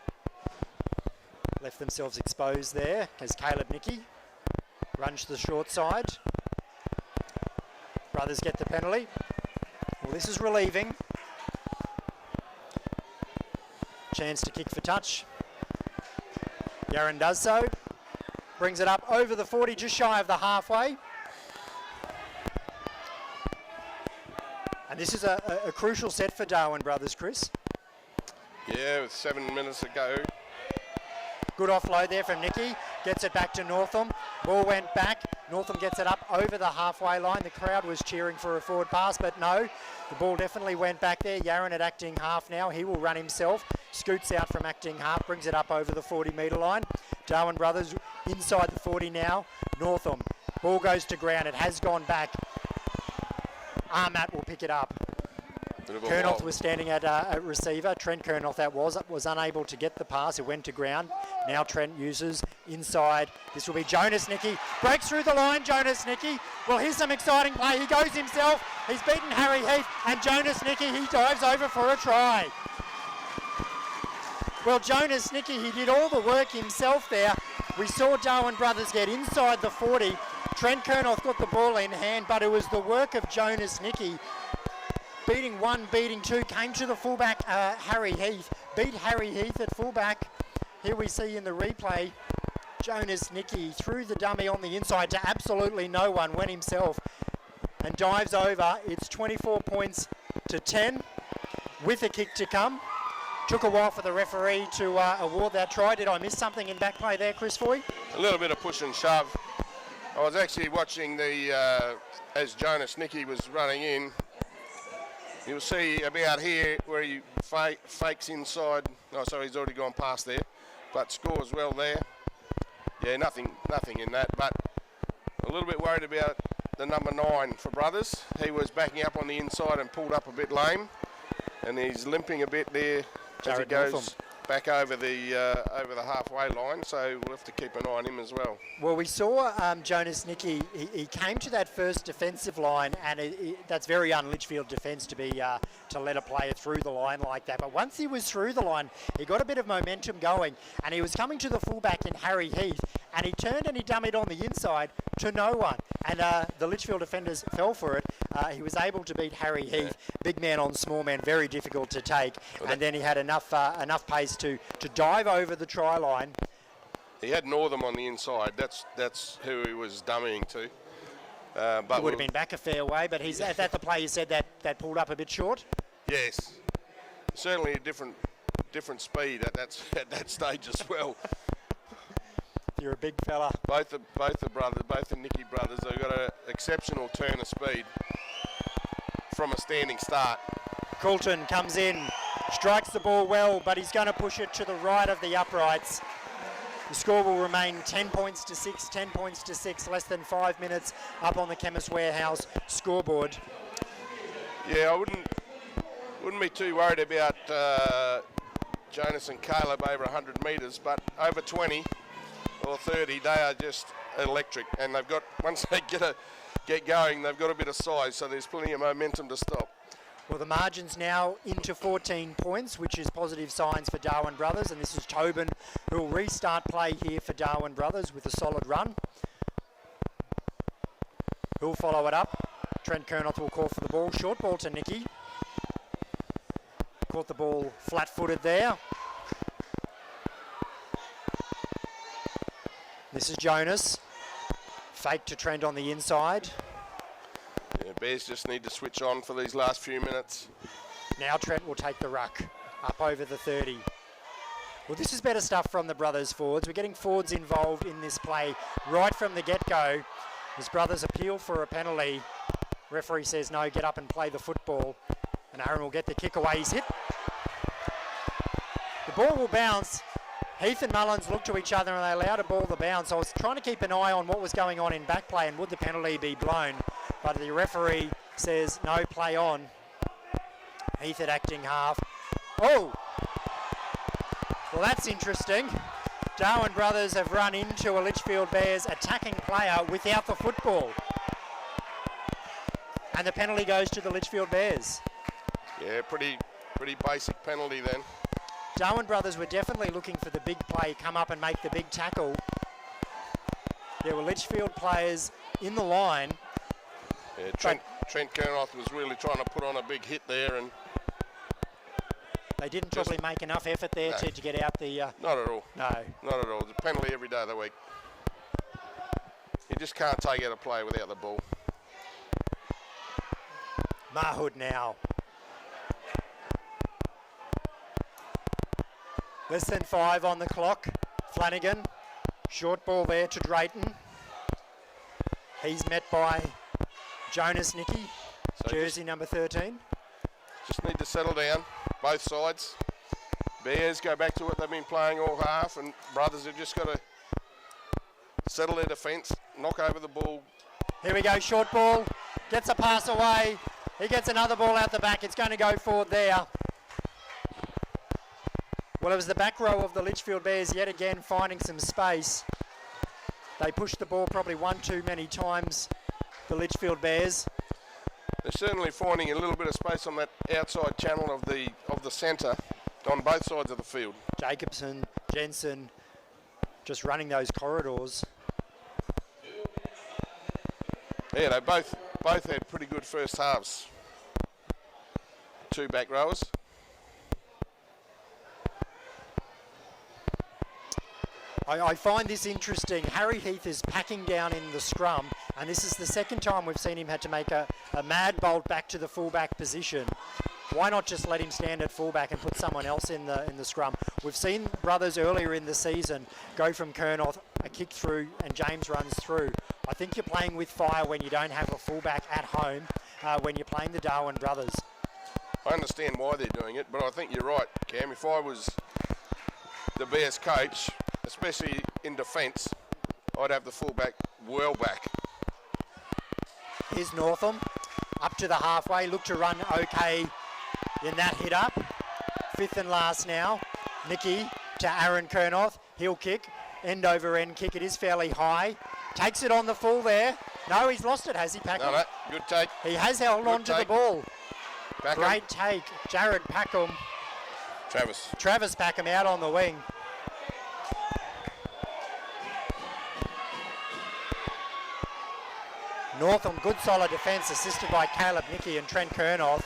Left themselves exposed there as Caleb Nicky runs to the short side. Brothers get the penalty. Well, this is relieving. Chance to kick for touch. Yaron does so. Brings it up over the 40, just shy of the halfway. And this is a crucial set for Darwin Brothers, Chris. Yeah, with 7 minutes to go. Good offload there from Nicky. Gets it back to Northam. Ball went back. Northam gets it up over the halfway line. The crowd was cheering for a forward pass, but no. The ball definitely went back there. Yaron at acting half now. He will run himself. Scoots out from acting half. Brings it up over the 40-metre line. Darwin Brothers inside the 40 now. Northam. Ball goes to ground. It has gone back. Armat will pick it up. Kernoth was standing at a receiver. Trent Kernoth that was unable to get the pass. It went to ground. Now Trent uses inside. This will be Jonas Nicky. Breaks through the line, Jonas Nicky. Well, here's some exciting play. He goes himself. He's beaten Harry Heath and Jonas Nicky. He dives over for a try. Well, Jonas Nicky, he did all the work himself there. We saw Darwin Brothers get inside the 40. Trent Kernoth got the ball in hand, but it was the work of Jonas Nicky. Beating one, beating two, came to the fullback, Harry Heath. Beat Harry Heath at fullback. Here we see in the replay, Jonas Nicky threw the dummy on the inside to absolutely no one, went himself and dives over. It's 24 points to 10 with a kick to come. Took a while for the referee to award that try. Did I miss something in back play there, Chris Foy? A little bit of push and shove. I was actually watching as Jonas Nicky was running in. You'll see about here where he fakes inside. Oh, sorry, he's already gone past there, but scores well there. Yeah, nothing in that, but a little bit worried about the number 9 for Brothers. He was backing up on the inside and pulled up a bit lame, and he's limping a bit there as he goes back over the halfway line, so we'll have to keep an eye on him as well. Well, we saw Jonas Nicky, he came to that first defensive line, and that's very un-Litchfield defence to be to let a player through the line like that. But once he was through the line, he got a bit of momentum going, and he was coming to the fullback in Harry Heath, and he turned and he dummied on the inside to no one. And the Litchfield defenders fell for it. He was able to beat Harry Heath, big man on small man, very difficult to take. And then he had enough pace to dive over the try line. He had Northam on the inside. That's who he was dummying to. But It would have been back a fair way, but he's at that the play you said that pulled up a bit short. Yes, certainly a different speed at that stage as well. You're a big fella. Both the Nicky brothers, they've got an exceptional turn of speed from a standing start. Coulton comes in, strikes the ball well, but he's going to push it to the right of the uprights. The score will remain 10 points to 6, 10 points to 6, less than 5 minutes up on the Chemist Warehouse scoreboard. Yeah, I wouldn't be too worried about Jonas and Caleb over 100 metres, but over 20 or 30, they are just electric, and they've got, once they get going, they've got a bit of size, so there's plenty of momentum to stop. Well, the margin's now into 14 points, which is positive signs for Darwin Brothers, and this is Tobin who will restart play here for Darwin Brothers with a solid run. Who'll follow it up? Trent Kernoth will call for the ball. Short ball to Nicky. Caught the ball flat-footed there. This is Jonas. Fake to Trent on the inside. Yeah, Bears just need to switch on for these last few minutes. Now Trent will take the ruck up over the 30. Well, this is better stuff from the Brothers forwards. We're getting forwards involved in this play right from the get-go. His Brothers appeal for a penalty. Referee says no, get up and play the football. And Aaron will get the kick away. He's hit. The ball will bounce. Heath and Mullins look to each other and they allow the ball to bounce. I was trying to keep an eye on what was going on in back play and would the penalty be blown. But the referee says no, play on. Heath at acting half. Oh! Well, that's interesting. Darwin Brothers have run into a Litchfield Bears attacking player without the football. And the penalty goes to the Litchfield Bears. Yeah, pretty basic penalty then. Darwin Brothers were definitely looking for the big play, come up and make the big tackle. There were Litchfield players in the line. Yeah, Trent Kernoth was really trying to put on a big hit there, and they didn't probably make enough effort there to get out the... not at all. No. Not at all. It's a penalty every day of the week. You just can't take out a play without the ball. Mahood now. Less than 5 on the clock. Flanagan. Short ball there to Drayton. He's met by Jonas Nicky, jersey number 13. Just need to settle down, both sides. Bears go back to what they've been playing all half, and Brothers have just got to settle their defence, knock over the ball. Here we go, short ball. Gets a pass away. He gets another ball out the back. It's going to go forward there. Well, it was the back row of the Litchfield Bears yet again finding some space. They pushed the ball probably one too many times, the Litchfield Bears. They're certainly finding a little bit of space on that outside channel of the centre on both sides of the field. Jacobson, Jensen, just running those corridors. Yeah, they both had pretty good first halves. Two back rowers. I find this interesting. Harry Heath is packing down in the scrum, and this is the second time we've seen him had to make a mad bolt back to the fullback position. Why not just let him stand at fullback and put someone else in the scrum? We've seen Brothers earlier in the season go from Kernoth, a kick through, and James runs through. I think you're playing with fire when you don't have a fullback at home, when you're playing the Darwin Brothers. I understand why they're doing it, but I think you're right, Cam. If I was the Bears coach, especially in defence, I'd have the fullback well back. Here's Northam, up to the halfway, look to run okay in that hit up. Fifth and last now. Nicky to Aaron Kernoth, heel kick, end over end kick, it is fairly high. Takes it on the full there. No, he's lost it, has he, Packham? No, good take. He has held on to the ball. Packham. Great take, Jared Packham. Travis Packham out on the wing. Northam, good solid defence, assisted by Caleb Nicky and Trent Kernoth.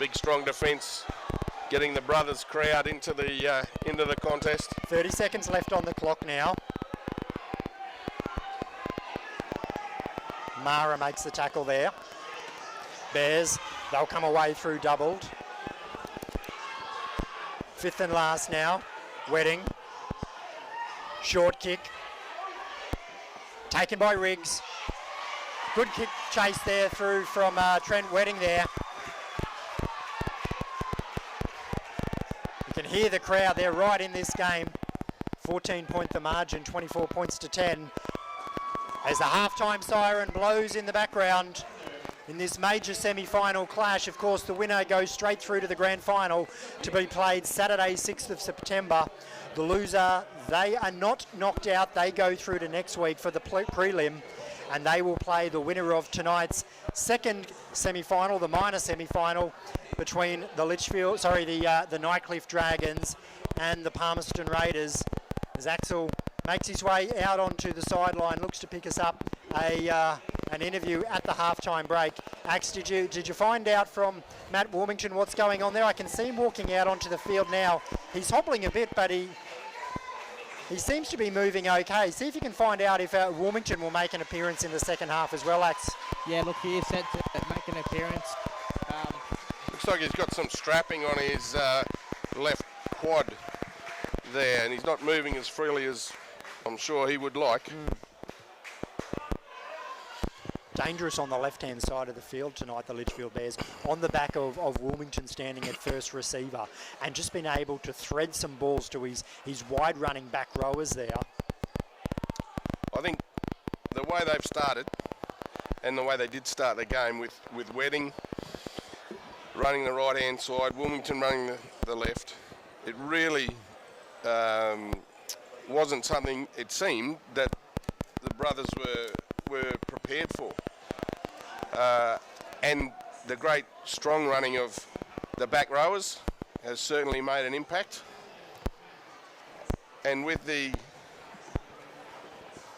Big strong defence, getting the Brothers crowd into the contest. 30 seconds left on the clock now. Mara makes the tackle there. Bears, they'll come away through doubled. Fifth and last now. Wedding. Short kick. Taken by Riggs. Good kick chase there through from Trent Wedding there. You can hear the crowd. They're right in this game. 14-point the margin, 24 points to 10. As the halftime siren blows in the background in this major semi-final clash. Of course, the winner goes straight through to the grand final to be played Saturday, 6th of September. The loser, they are not knocked out. They go through to next week for the prelim, and they will play the winner of tonight's second semi-final, the minor semi-final, between the the Nightcliff Dragons and the Palmerston Raiders. As Axel makes his way out onto the sideline, looks to pick us up an interview at the halftime break. Ax, did you find out from Matt Warmington what's going on there? I can see him walking out onto the field now. He's hobbling a bit, but he seems to be moving okay. See if you can find out if Warmington will make an appearance in the second half as well, Ax. Yeah, look, he is set to make an appearance. Looks like he's got some strapping on his left quad there, and he's not moving as freely as I'm sure he would like. Dangerous on the left-hand side of the field tonight, the Litchfield Bears, on the back of Wilmington standing at first receiver and just been able to thread some balls to his wide-running back rowers there. I think the way they've started and the way they did start the game with Wedding running the right-hand side, Wilmington running the left. It really wasn't something, it seemed, that the brothers were prepared for. And the great strong running of the back rowers has certainly made an impact. And with the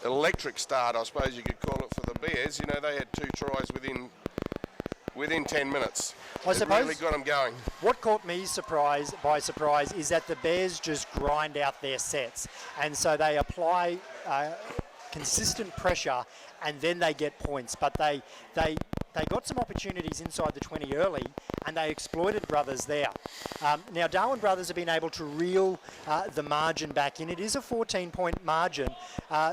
electric start, I suppose you could call it, for the Bears, they had 2 tries within 10 minutes. I It suppose really got them going. what caught me by surprise is that the Bears just grind out their sets, and so they apply consistent pressure, and then they get points. But they got some opportunities inside the 20 early, and they exploited Brothers there. Now, Darwin Brothers have been able to reel the margin back in. It is a 14-point margin,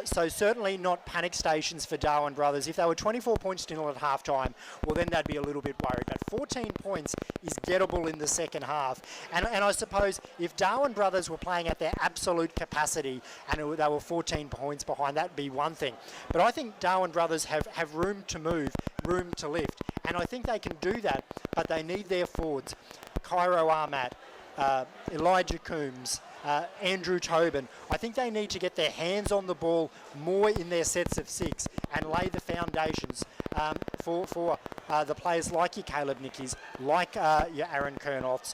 so certainly not panic stations for Darwin Brothers. If they were 24 points to nil at halftime, well, then they'd be a little bit worried. But 14 points is gettable in the second half. And I suppose if Darwin Brothers were playing at their absolute capacity and they were 14 points behind, that'd be one thing. But I think Darwin Brothers have room to move, room to lift. And I think they can do that, but they need their forwards. Cairo Armat, Elijah Coombs, Andrew Tobin. I think they need to get their hands on the ball more in their sets of 6 and lay the foundations for the players like your Caleb Nickies, like your Aaron Kernoffs,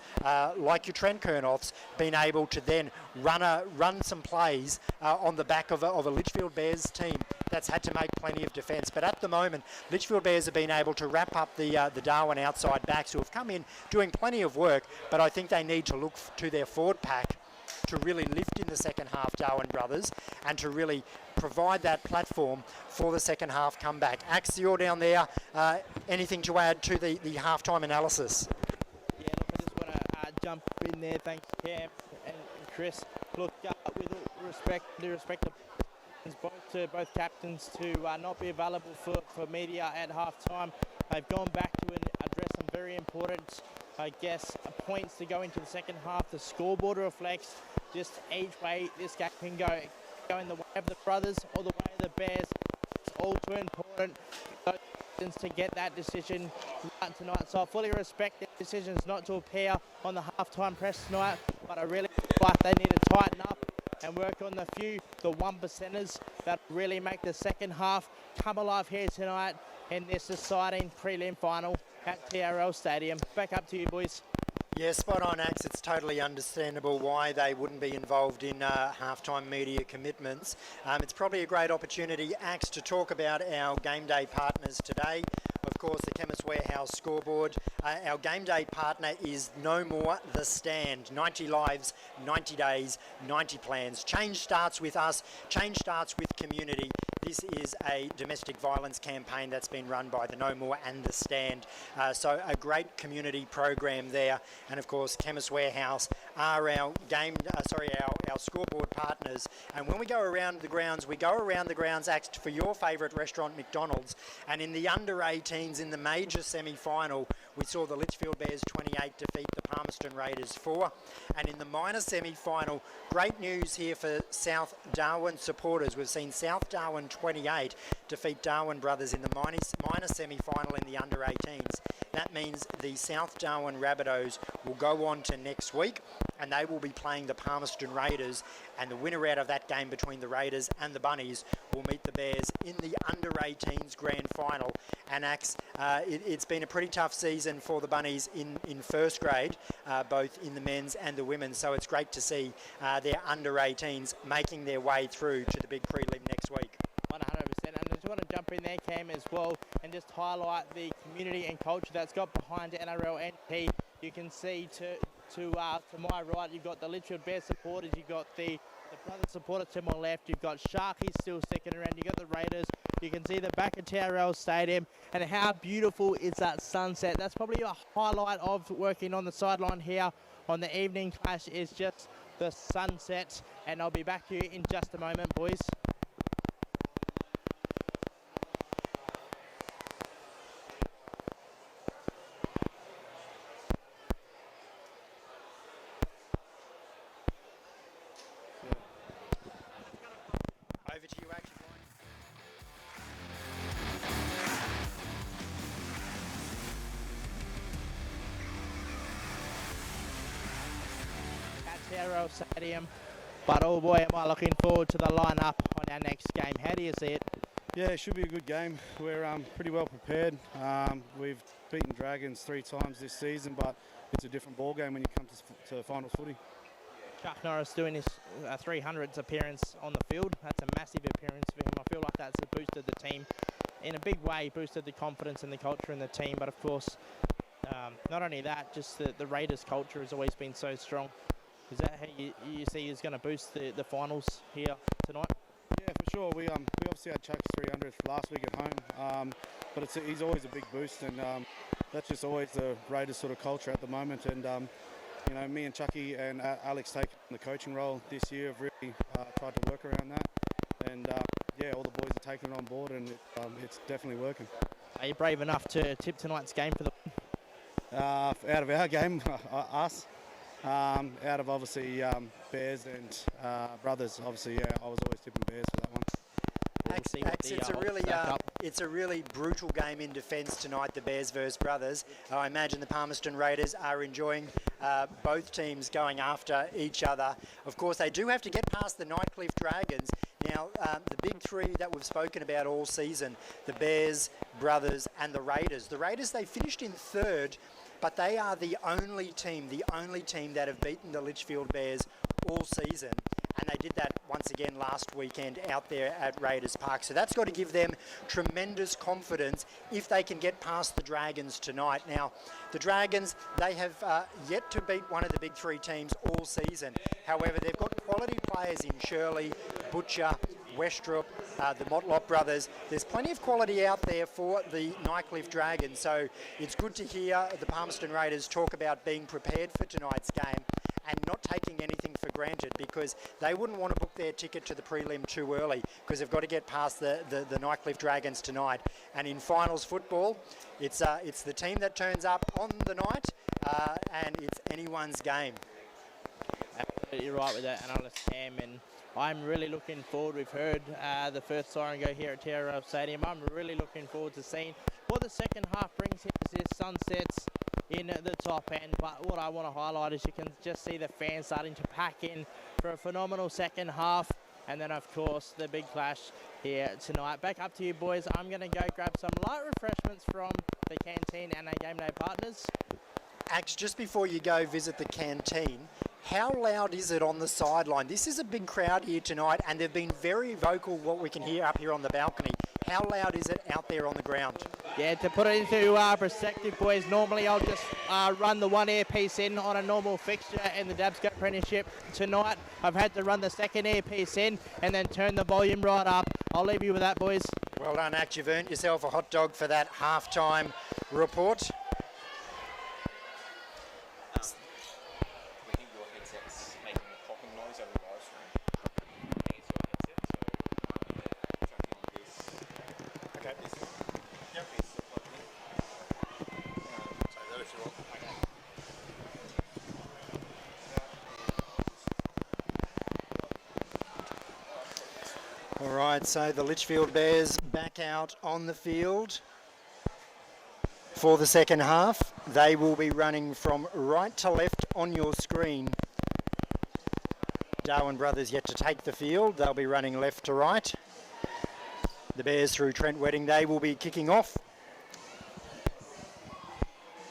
like your Trent Kernoffs, being able to then run some plays on the back of a Litchfield Bears team that's had to make plenty of defence. But at the moment, Litchfield Bears have been able to wrap up the Darwin outside backs who have come in doing plenty of work, but I think they need to look to their forward pack to really lift in the second half, Darwin Brothers, and to really provide that platform for the second half comeback. Axe, you're down there. Anything to add to the halftime analysis? Yeah, look, I just want to jump in there. Thanks, Cam and Chris. Look, with all respect to both captains to not be available for media at halftime. They've gone back to address some very important, points to go into the second half. The scoreboard reflects just each way this game can go in the way of the Brothers or the way of the Bears. It's all too important for those captains to get that decision right tonight. So I fully respect their decisions not to appear on the halftime press tonight, but I really feel like they need to tighten up and work on the 1 percenters that really make the second half come alive here tonight in this exciting prelim final at TRL Stadium. Back up to you, boys. Yeah, spot on, Axe. It's totally understandable why they wouldn't be involved in halftime media commitments. It's probably a great opportunity, Axe, to talk about our game day partners today. Of course, the Chemist Warehouse scoreboard. Our game day partner is No More The Stand. 90 lives, 90 days, 90 plans. Change starts with us. Change starts with community. This is a domestic violence campaign that's been run by the No More and The Stand. So a great community program there. And of course, Chemist Warehouse are our scoreboard partners. And when we go around the grounds, Axe, for your favourite restaurant, McDonald's. And in the under 18s in the major semi-final, we saw the Litchfield Bears 28 defeat the Palmerston Raiders 4. And in the minor semi-final, great news here for South Darwin supporters. We've seen South Darwin 28 defeat Darwin Brothers in the minor semi-final in the under 18s. That means the South Darwin Rabbitohs will go on to next week, and they will be playing the Palmerston Raiders, and the winner out of that game between the Raiders and the Bunnies will meet the Bears in the under 18s grand final. And Axe, it's been a pretty tough season for the Bunnies in first grade, both in the men's and the women's, so it's great to see their under 18s making their way through to the big prelim next week. 100%. And I just want to jump in there, Cam, as well, and just highlight the community and culture that's got behind NRL NT. You can see to my right, you've got the Litchfield Bears supporters, you've got the brother supporters to my left, you've got Sharkies still sticking around, you've got the Raiders, you can see the back of TRL Stadium, and how beautiful is that sunset. That's probably a highlight of working on the sideline here on the evening clash, is just the sunset. And I'll be back to you in just a moment, boys. Over to you, Axe. TRL Stadium. But oh boy, am I looking forward to the lineup on our next game. How do you see it? Yeah, it should be a good game. We're pretty well prepared. We've beaten Dragons 3 times this season, but it's a different ball game when you come to finals footy. Chuck Norris doing his 300th appearance on the field. That's a massive appearance for him. I feel like that's boosted the team in a big way, boosted the confidence and the culture in the team. But of course, not only that, just the Raiders culture has always been so strong. Is that how you see is going to boost the finals here tonight? Yeah, for sure. We obviously had Chuck's 300th last week at home, but he's always a big boost, and that's just always the Raiders sort of culture at the moment. And you know, me and Chucky and Alex taking the coaching role this year have really tried to work around that, and yeah, all the boys are taking it on board, and it's definitely working. Are you brave enough to tip tonight's game for the out of our game, us. Out of obviously Bears and Brothers, obviously, yeah, I was always tipping Bears for that one. It's a really brutal game in defence tonight, the Bears versus Brothers. I imagine the Palmerston Raiders are enjoying both teams going after each other. Of course, they do have to get past the Nightcliff Dragons. Now, the big three that we've spoken about all season, the Bears, Brothers and the Raiders. The Raiders, they finished in third, but they are the only team that have beaten the Litchfield Bears all season. And they did that once again last weekend out there at Raiders Park. So that's got to give them tremendous confidence if they can get past the Dragons tonight. Now, the Dragons, they have yet to beat one of the big three teams all season. However, they've got quality players in Shirley, Butcher, Westrup, the Motlop brothers. There's plenty of quality out there for the Nightcliff Dragons. So it's good to hear the Palmerston Raiders talk about being prepared for tonight's game and not taking anything for granted, because they wouldn't want to book their ticket to the prelim too early, because they've got to get past the Nightcliff Dragons tonight. And in finals football, it's the team that turns up on the night, and it's anyone's game. Absolutely right with that, analyst Cam, and I'm really looking forward. We've heard the first siren go here at TRL Stadium. I'm really looking forward to seeing what the second half brings here as this sunsets in the top end. But what I want to highlight is you can just see the fans starting to pack in for a phenomenal second half. And then, of course, the big clash here tonight. Back up to you, boys. I'm going to go grab some light refreshments from the canteen and our game day partners. Axe, just before you go visit the canteen, how loud is it on the sideline? This is a big crowd here tonight, and they've been very vocal, what we can hear up here on the balcony. How loud is it out there on the ground? Yeah, to put it into perspective, boys, normally I'll just run the one earpiece in on a normal fixture in the Dabsco Apprenticeship. Tonight, I've had to run the second earpiece in and then turn the volume right up. I'll leave you with that, boys. Well done, Axe. You've earned yourself a hot dog for that halftime report. We think your headset's making a popping noise over the live stream. I think it's your headset, so you might be tracking on this. Okay. This one. Yep. It's plugged in. Take that if you want. Okay. All right, so the Litchfield Bears back out on the field for the second half. They will be running from right to left on your screen. Darwin Brothers yet to take the field. They'll be running left to right. The Bears through Trent Wedding, they will be kicking off.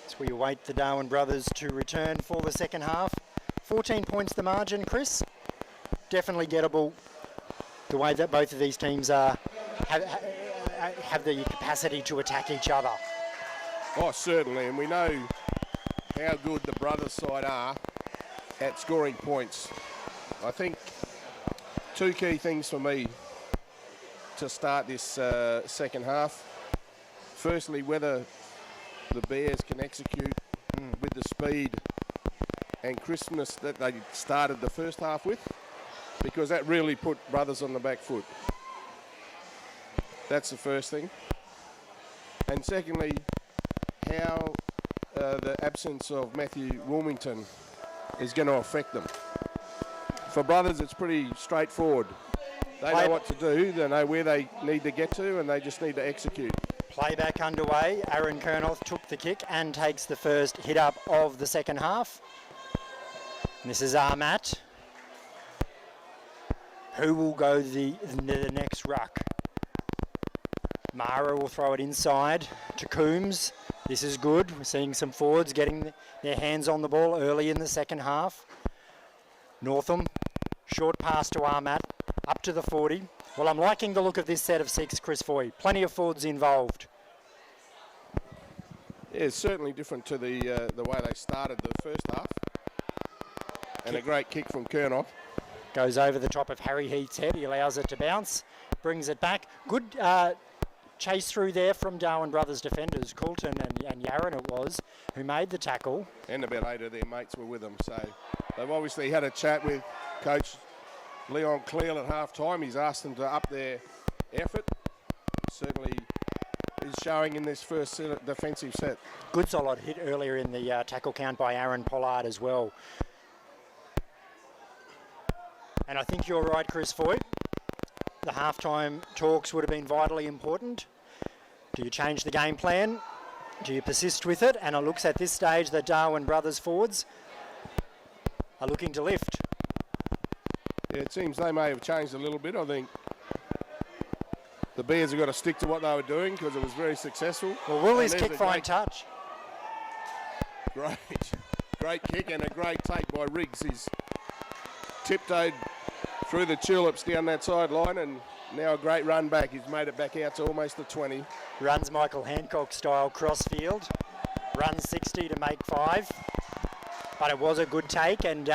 As we await the Darwin Brothers to return for the second half. 14 points the margin, Chris. Definitely gettable. The way that both of these teams have the capacity to attack each other. Oh, certainly, and we know how good the Brothers side are at scoring points. I think two key things for me to start this second half. Firstly, whether the Bears can execute with the speed and crispness that they started the first half with, because that really put Brothers on the back foot. That's the first thing. And secondly, how the absence of Matthew Wilmington is going to affect them. For Brothers, it's pretty straightforward. They know what to do, they know where they need to get to, and they just need to execute. Playback underway. Aaron Kernoth took the kick and takes the first hit up of the second half. This is Armat. Who will go the next ruck? Mara will throw it inside to Coombs. This is good. We're seeing some forwards getting their hands on the ball early in the second half. Northam, short pass to Armat, up to the 40. Well, I'm liking the look of this set of 6, Chris Foy. Plenty of forwards involved. Yeah, it's certainly different to the way they started the first half. And a great kick from Kernoff. Goes over the top of Harry Heath's head. He allows it to bounce, brings it back. Good chase through there from Darwin Brothers defenders, Coulton and Yaron it was, who made the tackle. And about 8 of their mates were with them. So they've obviously had a chat with Coach Leon Cleal at half-time. He's asked them to up their effort. Certainly is showing in this first defensive set. Good solid hit earlier in the tackle count by Aaron Pollard as well. And I think you're right, Chris Foy. The halftime talks would have been vitally important. Do you change the game plan? Do you persist with it? And it looks at this stage that Darwin Brothers forwards are looking to lift. Yeah, it seems they may have changed a little bit. I think the Bears have got to stick to what they were doing because it was very successful. Well, will his kick find touch? Great kick and a great take by Riggs. He's tiptoed through the tulips down that sideline and now a great run back. He's made it back out to almost the 20. Runs Michael Hancock style crossfield. Runs 60 to make 5. But it was a good take and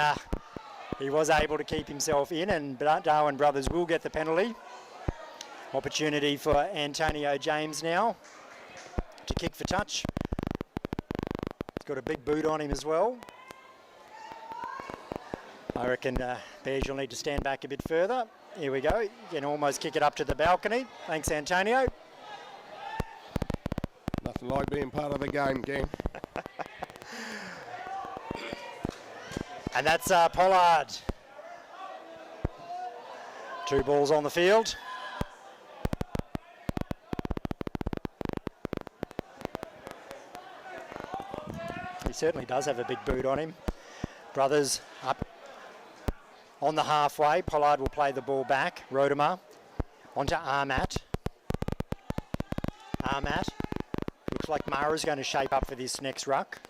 he was able to keep himself in, and Darwin Brothers will get the penalty. Opportunity for Antonio James now to kick for touch. He's got a big boot on him as well. I reckon Bears, you'll need to stand back a bit further. Here we go. You can almost kick it up to the balcony. Thanks, Antonio. Nothing like being part of the game, gang. And that's Pollard. 2 balls on the field. He certainly does have a big boot on him. Brothers up on the halfway. Pollard will play the ball back. Rodemer onto Armat. Armat. Looks like Mara's going to shape up for this next ruck.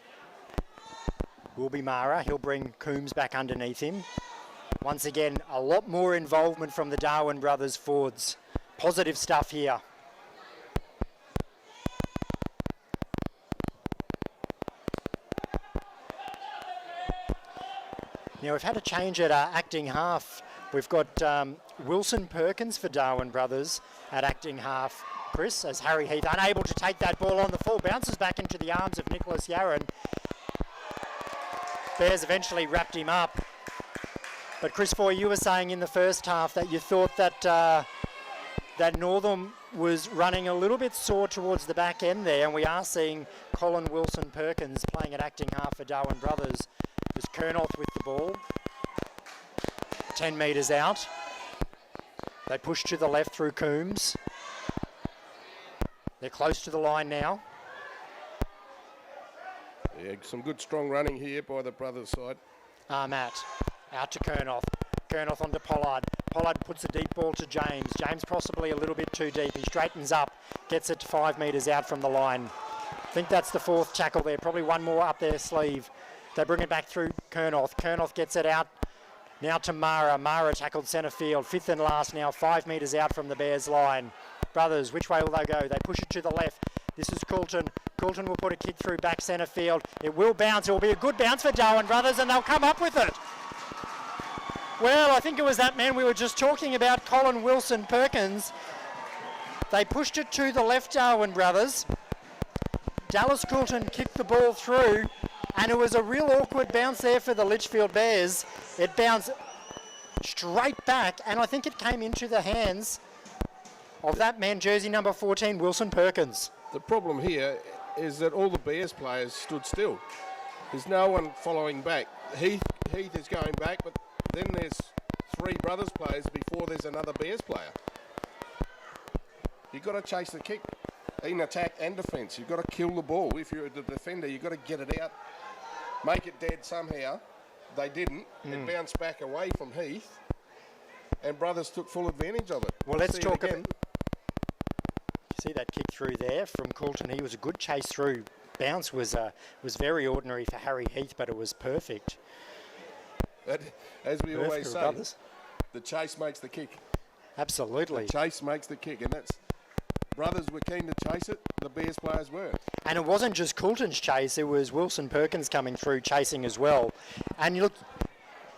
Will be Mara. He'll bring Coombs back underneath him. Once again, a lot more involvement from the Darwin Brothers forwards. Positive stuff here. Now we've had a change at acting half. We've got Wilson Perkins for Darwin Brothers at acting half. Chris, as Harry Heath unable to take that ball on the full, bounces back into the arms of Nicholas Yaron. Bears eventually wrapped him up. But Chris Foy, you were saying in the first half that you thought that that Northam was running a little bit sore towards the back end there, and we are seeing Colin Wilson Perkins playing at acting half for Darwin Brothers. There's Kernoth with the ball. 10 metres out. They push to the left through Coombs. They're close to the line now. Yeah, some good strong running here by the Brothers side. Matt out to Kernoth. Kernoth onto Pollard. Pollard puts a deep ball to James. James possibly a little bit too deep. He straightens up, gets it to 5 metres out from the line. I think that's the 4th tackle there. Probably one more up their sleeve. They bring it back through Kernoth. Kernoth gets it out now to Mara. Mara tackled centre field. 5th and last now, 5 metres out from the Bears line. Brothers, which way will they go? They push it to the left. This is Coulton. Coulton will put a kick through back centre field. It will bounce. It will be a good bounce for Darwin Brothers, and they'll come up with it. Well, I think it was that man we were just talking about, Colin Wilson Perkins. They pushed it to the left, Darwin Brothers. Dallas Coulton kicked the ball through, and it was a real awkward bounce there for the Litchfield Bears. It bounced straight back, and I think it came into the hands of that man, jersey number 14, Wilson Perkins. The problem here is that all the Bears players stood still. There's no one following back. Heath is going back, but then there's 3 Brothers players before there's another Bears player. You've got to chase the kick in attack and defence. You've got to kill the ball. If you're the defender, you've got to get it out, make it dead somehow, they didn't. It bounced back away from Heath, and Brothers took full advantage of it. Well, let's See it talk again. about. See that kick through there from Coulton? He was a good chase through. Bounce was very ordinary for Harry Heath, but it was perfect. But as we Perfect always for say, Brothers. the chase makes the kick. Absolutely. Chase makes the kick, and that's Brothers were keen to chase it. The Bears players were. And it wasn't just Coulton's chase, it was Wilson Perkins coming through chasing as well. And you look,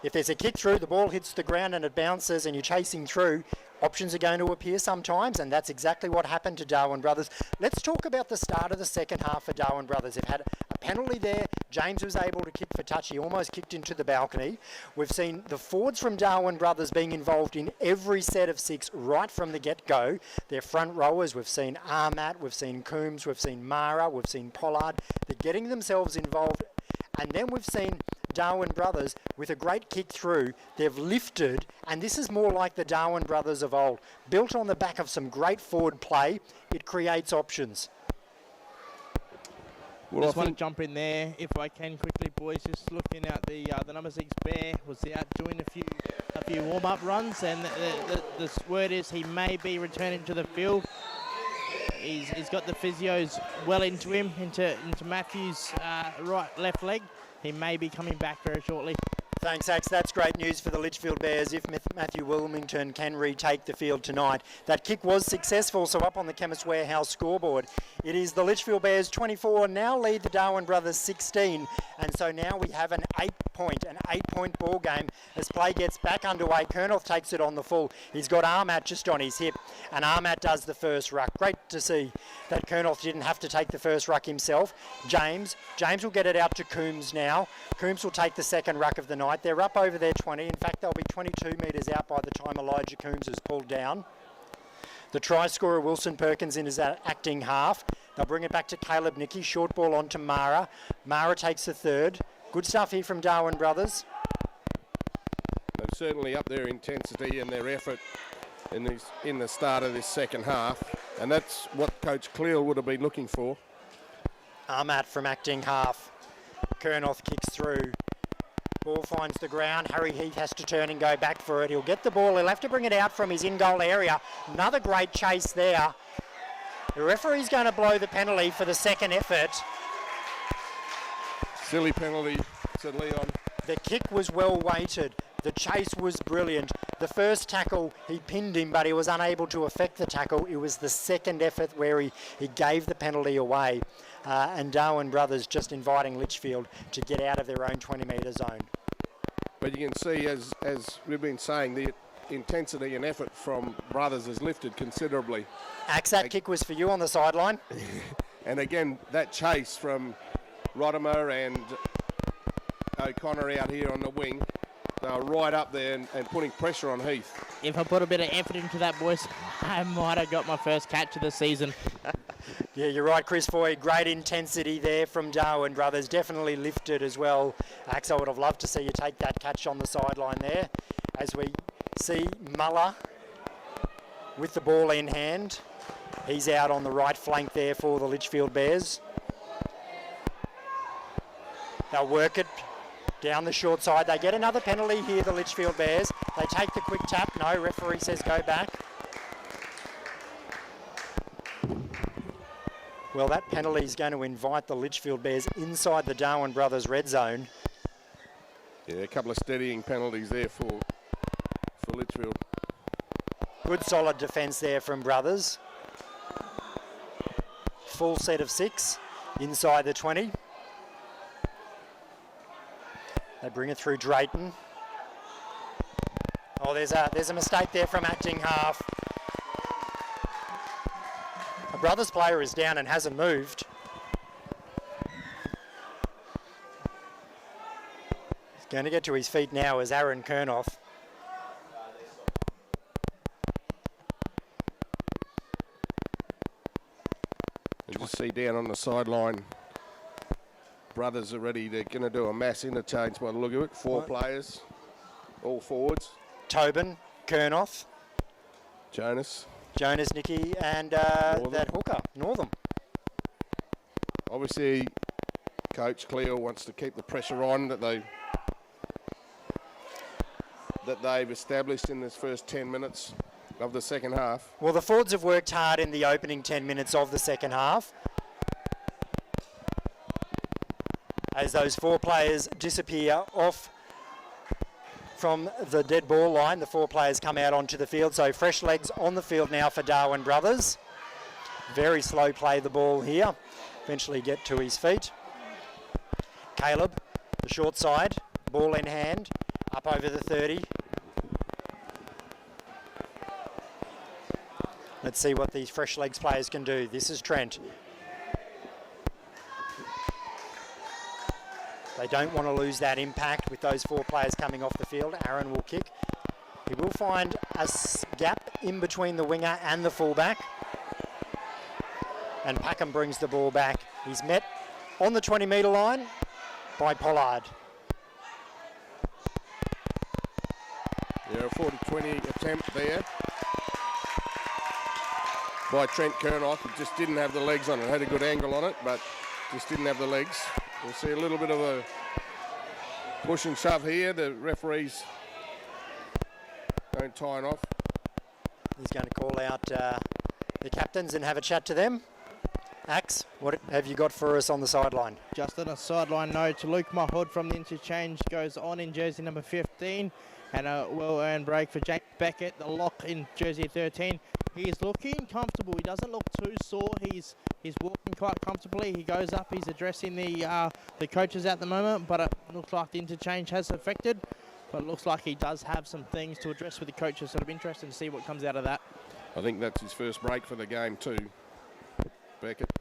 if there's a kick through, the ball hits the ground and it bounces and you're chasing through, options are going to appear sometimes, and that's exactly what happened to Darwin Brothers. Let's talk about the start of the second half for Darwin Brothers. They've had a penalty there. James was able to kick for touch. He almost kicked into the balcony. We've seen the forwards from Darwin Brothers being involved in every set of 6 right from the get-go. Their front rowers, we've seen Armat, we've seen Coombs, we've seen Mara, we've seen Pollard. They're getting themselves involved. And then we've seen Darwin Brothers with a great kick through. They've lifted, and this is more like the Darwin Brothers of old. Built on the back of some great forward play, it creates options. Well, Just want to jump in there, if I can quickly, boys. Just looking at the number 6 Bear was out doing a few warm-up runs, and the word is he may be returning to the field. He's got the physios well into him, into Matthew's left leg. He may be coming back very shortly. Thanks, Axe. That's great news for the Litchfield Bears if Matthew Wilmington can retake the field tonight. That kick was successful, so up on the Chemist Warehouse scoreboard, it is the Litchfield Bears 24 now lead the Darwin Brothers 16, and so now we have an 8-point ball game as play gets back underway. Kernoth takes it on the full. He's got Armat just on his hip, and Armat does the first ruck. Great to see that Kernoth didn't have to take the first ruck himself. James will get it out to Coombs now. Coombs will take the second ruck of the night. They're up over their 20. In fact, they'll be 22 metres out by the time Elijah Coombs is pulled down. The try scorer, Wilson Perkins, in his acting half. They'll bring it back to Caleb Nicky. Short ball on to Mara. Mara takes the third. Good stuff here from Darwin Brothers. They've certainly upped their intensity and their effort in the start of this second half, and that's what Coach Cleal would have been looking for. Armat from acting half. Kernoth kicks through. Ball finds the ground. Harry Heath has to turn and go back for it. He'll get the ball. He'll have to bring it out from his in-goal area. Another great chase there. The referee's going to blow the penalty for the second effort. Silly penalty, said Leon. The kick was well weighted. The chase was brilliant. The first tackle, he pinned him, but he was unable to effect the tackle. It was the second effort where he gave the penalty away. And Darwin Brothers just inviting Litchfield to get out of their own 20-metre zone. But you can see, as we've been saying, the intensity and effort from Brothers has lifted considerably. Axe, that kick was for you on the sideline. And again, that chase from Rodimer and O'Connor out here on the wing, they were right up there and putting pressure on Heath. If I put a bit of effort into that, boys, I might have got my first catch of the season. Yeah, you're right, Chris Foy. Great intensity there from Darwin Brothers. Definitely lifted as well. Axe, I would have loved to see you take that catch on the sideline there. As we see Muller with the ball in hand. He's out on the right flank there for the Litchfield Bears. They'll work it down the short side. They get another penalty here, the Litchfield Bears. They take the quick tap. No, referee says go back. Well, that penalty is going to invite the Litchfield Bears inside the Darwin Brothers red zone. Yeah, a couple of steadying penalties there for Litchfield. Good solid defence there from Brothers. Full set of 6 inside the 20. They bring it through Drayton. Oh, there's a mistake there from acting half. A Brothers player is down and hasn't moved. He's going to get to his feet now as Aaron Kernoth. You just see down on the sideline, Brothers are ready. They're going to do a mass interchange by the look of it. 4 players, all forwards. Tobin, Kernoth, Jonas, Nicky, and that hooker, Northam. Obviously, Coach Cleo wants to keep the pressure on, that they that they've established in this first 10 minutes of the second half. Well, the Fords have worked hard in the opening 10 minutes of the second half. As those 4 players disappear off from the dead ball line, the 4 players come out onto the field. So fresh legs on the field now for Darwin Brothers. Very slow play the ball here. Eventually get to his feet. Caleb, the short side, ball in hand, up over the 30. Let's see what these fresh legs players can do. This is Trent. They don't want to lose that impact with those 4 players coming off the field. Aaron will kick. He will find a gap in between the winger and the fullback. And Packham brings the ball back. He's met on the 20-metre line by Pollard. Yeah, a 40-20 attempt there by Trent Kernoth. It just didn't have the legs on it. Had a good angle on it, but just didn't have the legs. We'll see a little bit of a push and shove here. The referees don't tie it off. He's going to call out the captains and have a chat to them. Axe, what have you got for us on the sideline? Just on a sideline note, Luke Mahood from the interchange goes on in jersey number 15, and a well-earned break for James Beckett, the lock in jersey 13. He's looking comfortable. He doesn't look too sore. He's walking quite comfortably. He goes up. He's addressing the coaches at the moment, but it looks like the interchange has affected. But it looks like he does have some things to address with the coaches. So it'll be interesting to see what comes out of that. I think that's his first break for the game too, Beckett.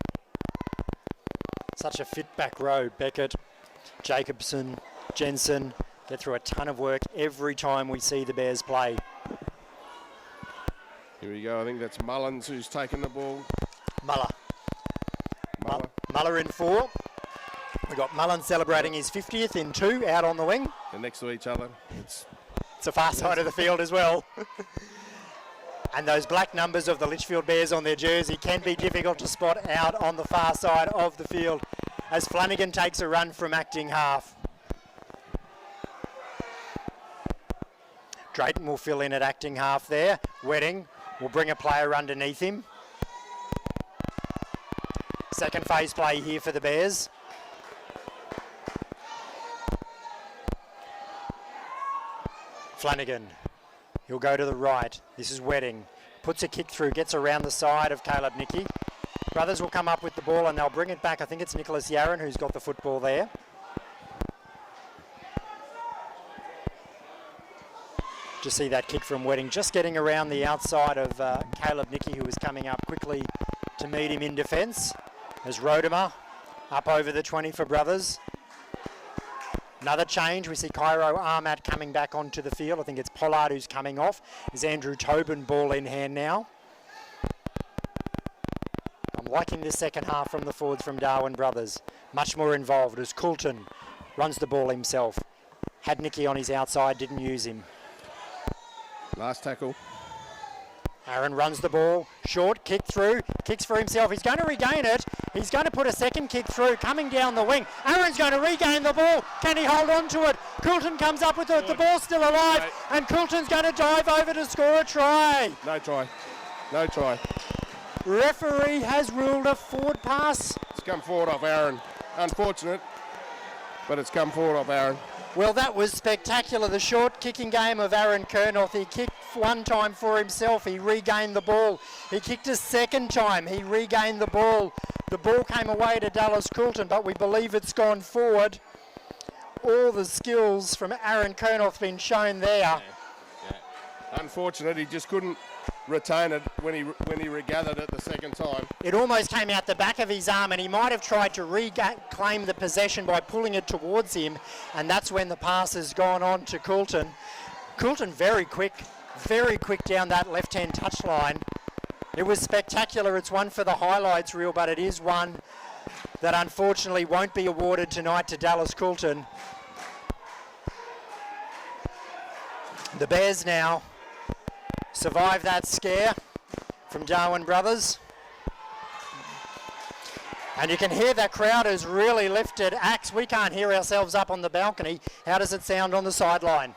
Such a fit back row. Beckett, Jacobson, Jensen get through a ton of work every time we see the Bears play. Here we go. I think that's Mullins who's taken the ball. Muller. Muller in 4. We've got Mullen celebrating his 50th in 2 out on the wing. They're next to each other. It's the far side of the field as well. And those black numbers of the Litchfield Bears on their jersey can be difficult to spot out on the far side of the field as Flanagan takes a run from acting half. Drayton will fill in at acting half there. Wedding will bring a player underneath him. Second phase play here for the Bears. Flanagan, he'll go to the right. This is Wedding. Puts a kick through, gets around the side of Caleb Nicky. Brothers will come up with the ball and they'll bring it back. I think it's Nicholas Yarran who's got the football there. Just see that kick from Wedding, just getting around the outside of Caleb Nicky, who was coming up quickly to meet him in defence. There's Rodemer up over the 20 for Brothers. Another change, we see Cairo Ahmad coming back onto the field. I think it's Pollard who's coming off. Is Andrew Tobin ball in hand now. I'm liking this second half from the forwards from Darwin Brothers. Much more involved as Coulton runs the ball himself. Had Nicky on his outside, didn't use him. Last tackle. Aaron runs the ball, short, kick through, kicks for himself. He's going to regain it. He's going to put a second kick through, coming down the wing. Aaron's going to regain the ball. Can he hold on to it? Coulton comes up with it. The ball's still alive, and Coulton's going to dive over to score a try. No try. No try. Referee has ruled a forward pass. It's come forward off Aaron. Unfortunate, but it's come forward off Aaron. Well, that was spectacular. The short kicking game of Aaron Kernoth. He kicked one time for himself. He regained the ball. He kicked a second time. He regained the ball. The ball came away to Dallas Coulton, but we believe it's gone forward. All the skills from Aaron Kernoth been shown there. Yeah. Unfortunate, he just couldn't retain it when he regathered it the second time. It almost came out the back of his arm, and he might have tried to reclaim the possession by pulling it towards him, and that's when the pass has gone on to Coulton. Coulton very quick down that left-hand touchline. It was spectacular. It's one for the highlights reel, but it is one that unfortunately won't be awarded tonight to Dallas Coulton. The Bears now survive that scare from Darwin Brothers. And you can hear that crowd has really lifted. Axe, we can't hear ourselves up on the balcony. How does it sound on the sideline?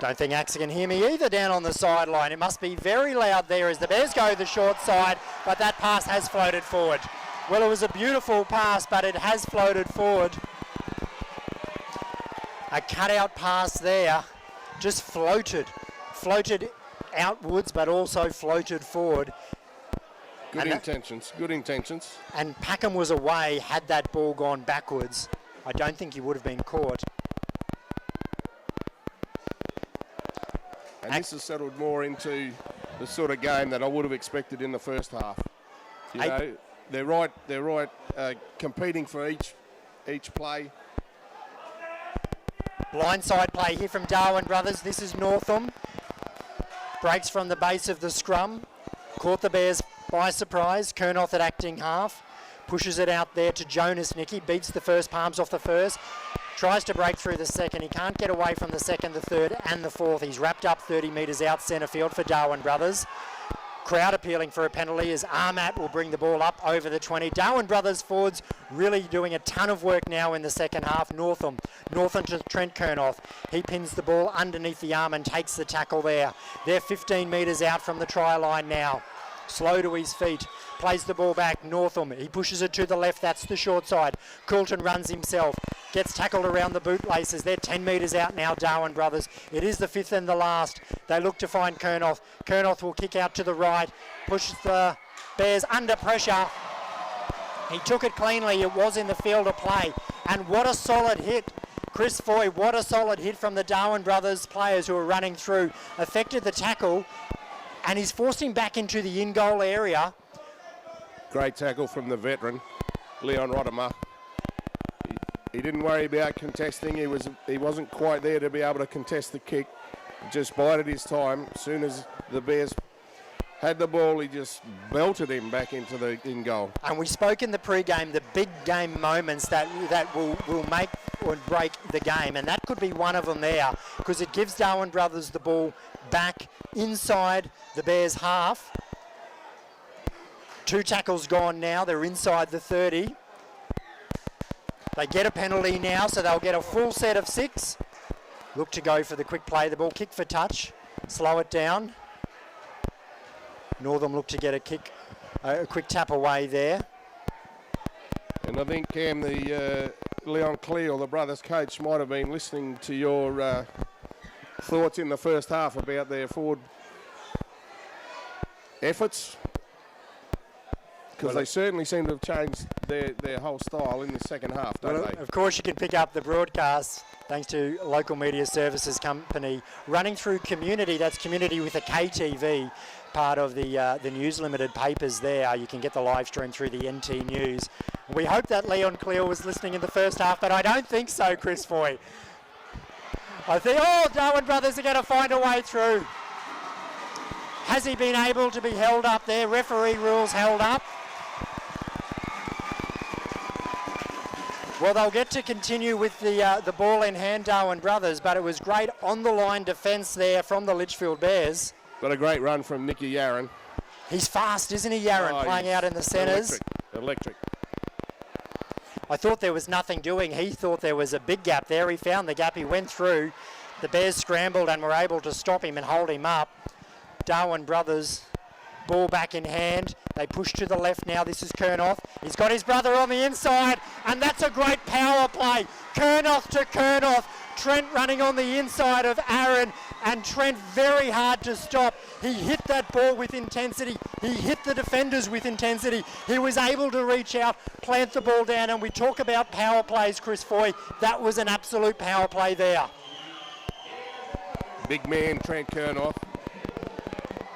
Don't think Axa can hear me either down on the sideline. It must be very loud there as the Bears go the short side, but that pass has floated forward. Well, it was a beautiful pass, but it has floated forward. A cutout pass there, just floated outwards, but also floated forward. Good And intentions, good intentions. And Packham was away. Had that ball gone backwards, I don't think he would have been caught. And this has settled more into the sort of game that I would have expected in the first half. You know, they're right competing for each play. Blindside play here from Darwin Brothers. This is Northam. Breaks from the base of the scrum. Caught the Bears by surprise. Kernoth at acting half. Pushes it out there to Jonas Nicky. Beats the first palms off the first. Tries to break through the second. He can't get away from the second, the third and the fourth. He's wrapped up 30 metres out centre field for Darwin Brothers. Crowd appealing for a penalty as Armat will bring the ball up over the 20. Darwin Brothers forwards really doing a ton of work now in the second half. Northam to Trent Kernoth. He pins the ball underneath the arm and takes the tackle there. They're 15 metres out from the try line now. Slow to his feet, plays the ball back. Northam, he pushes it to the left, that's the short side. Coulton runs himself, gets tackled around the bootlaces. They're 10 metres out now, Darwin Brothers. It is the fifth and the last. They look to find Kernoth. Kernoth will kick out to the right, pushes the Bears under pressure. He took it cleanly, it was in the field of play. And what a solid hit. Chris Foy, what a solid hit from the Darwin Brothers players who are running through. Affected the tackle. And he's forced him back into the in-goal area. Great tackle from the veteran, Leon Rottimer. He didn't worry about contesting. He wasn't quite there to be able to contest the kick. Just bided his time. As soon as the Bears had the ball, he just belted him back into the in-goal. And we spoke in the pre-game, the big game moments that will make or break the game. And that could be one of them there, because it gives Darwin Brothers the ball back inside the Bears half. 2 tackles gone now. They're inside the 30. They get a penalty now, so they'll get a full set of 6. Look to go for the quick play. The ball kick for touch. Slow it down. Northam look to get a kick, a quick tap away there. And I think, Cam, the Leon Cleal, the brothers' coach, might have been listening to your thoughts in the first half about their forward efforts, because they certainly seem to have changed their whole style in the second half, don't they? Of course, you can pick up the broadcast thanks to Local Media Services Company running through Community. That's Community with a KTV, part of the News Limited papers there. You can get the live stream through the NT News. We hope that Leon Cleal was listening in the first half, but I don't think so, Chris Foy. I think, Darwin Brothers are going to find a way through. Has he been able to be held up there? Referee rules held up. Well, they'll get to continue with the ball in hand, Darwin Brothers, but it was great on-the-line defence there from the Litchfield Bears. But a great run from Nicky Yaron. He's fast, isn't he, Yaron, playing out in the centres? Electric. I thought there was nothing doing. He thought there was a big gap there. He found the gap. He went through. The Bears scrambled and were able to stop him and hold him up. Darwin Brothers, ball back in hand. They push to the left now. This is Kernoth. He's got his brother on the inside, and that's a great power play. Kernoth to Kernoth. Trent running on the inside of Aaron, and Trent very hard to stop. He hit that ball with intensity. He hit the defenders with intensity. He was able to reach out, plant the ball down, and we talk about power plays, Chris Foy. That was an absolute power play there. Big man, Trent Kernoth.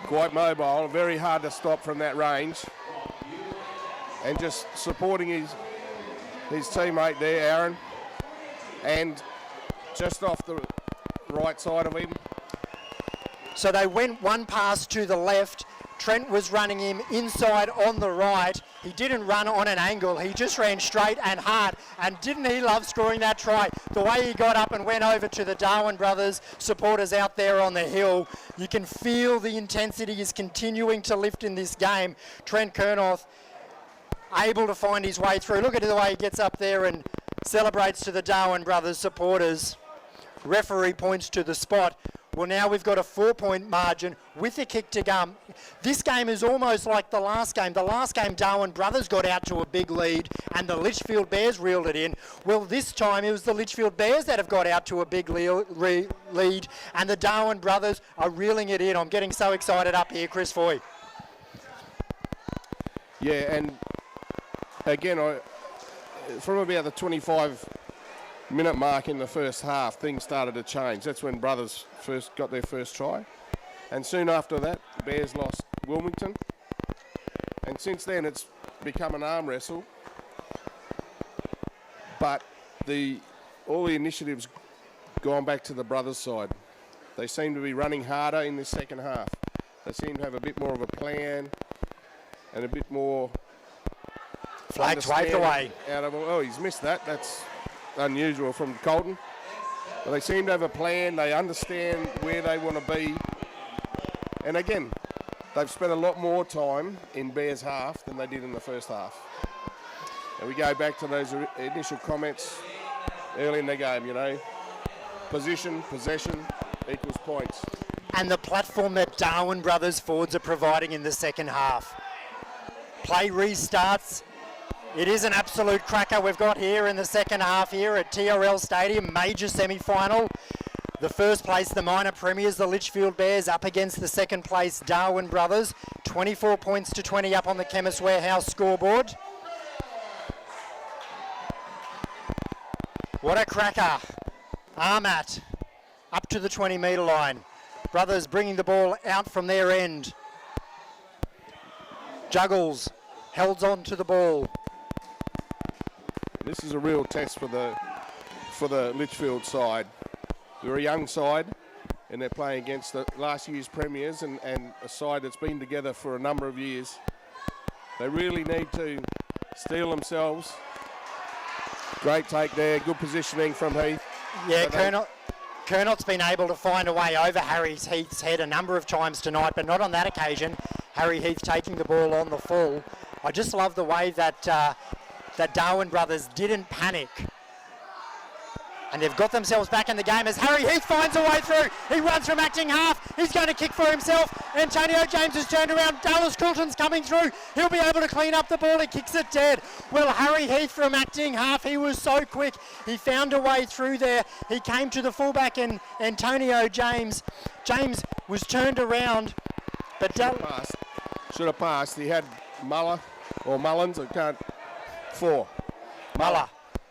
Quite mobile, very hard to stop from that range. And just supporting his teammate there, Aaron. And just off the right side of him. So they went one pass to the left. Trent was running him inside on the right. He didn't run on an angle. He just ran straight and hard. And didn't he love scoring that try? The way he got up and went over to the Darwin Brothers supporters out there on the hill. You can feel the intensity is continuing to lift in this game. Trent Kernoth able to find his way through. Look at the way he gets up there and celebrates to the Darwin Brothers supporters. Referee points to the spot. Well, now we've got a 4-point margin with a kick to come. This game is almost like the last game. The last game, Darwin Brothers got out to a big lead and the Litchfield Bears reeled it in. Well, this time it was the Litchfield Bears that have got out to a big lead and the Darwin Brothers are reeling it in. I'm getting so excited up here, Chris Foy. Yeah, and again, from about the 25-minute mark in the first half, things started to change. That's when Brothers first got their first try. And soon after that, the Bears lost Wilmington. And since then, it's become an arm wrestle. But all the initiatives gone back to the Brothers side. They seem to be running harder in the second half. They seem to have a bit more of a plan and a bit more Flags waved away. He's missed that. That's unusual from Colton. But they seem to have a plan. They understand where they want to be. And again, they've spent a lot more time in Bears half than they did in the first half. And we go back to those initial comments early in the game, Possession equals points. And the platform that Darwin Brothers forwards are providing in the second half. Play restarts. It is an absolute cracker we've got here in the second half here at TRL Stadium, major semi-final. The first place, the minor premiers, the Litchfield Bears, up against the second place, Darwin Brothers. 24 points to 20 up on the Chemist Warehouse scoreboard. What a cracker. Armat up to the 20-metre line. Brothers bringing the ball out from their end. Juggles, holds on to the ball. This is a real test for the Litchfield side. They're a young side, and they're playing against the last year's premiers and a side that's been together for a number of years. They really need to steel themselves. Great take there, good positioning from Heath. Yeah, Kernot's been able to find a way over Harry Heath's head a number of times tonight, but not on that occasion. Harry Heath taking the ball on the full. I just love the way that that Darwin Brothers didn't panic. And they've got themselves back in the game as Harry Heath finds a way through. He runs from acting half. He's going to kick for himself. Antonio James has turned around. Dallas Coulton's coming through. He'll be able to clean up the ball. He kicks it dead. Well, Harry Heath from acting half. He was so quick. He found a way through there. He came to the fullback and Antonio James. James was turned around. But Should have passed. He had Mullins. I can't.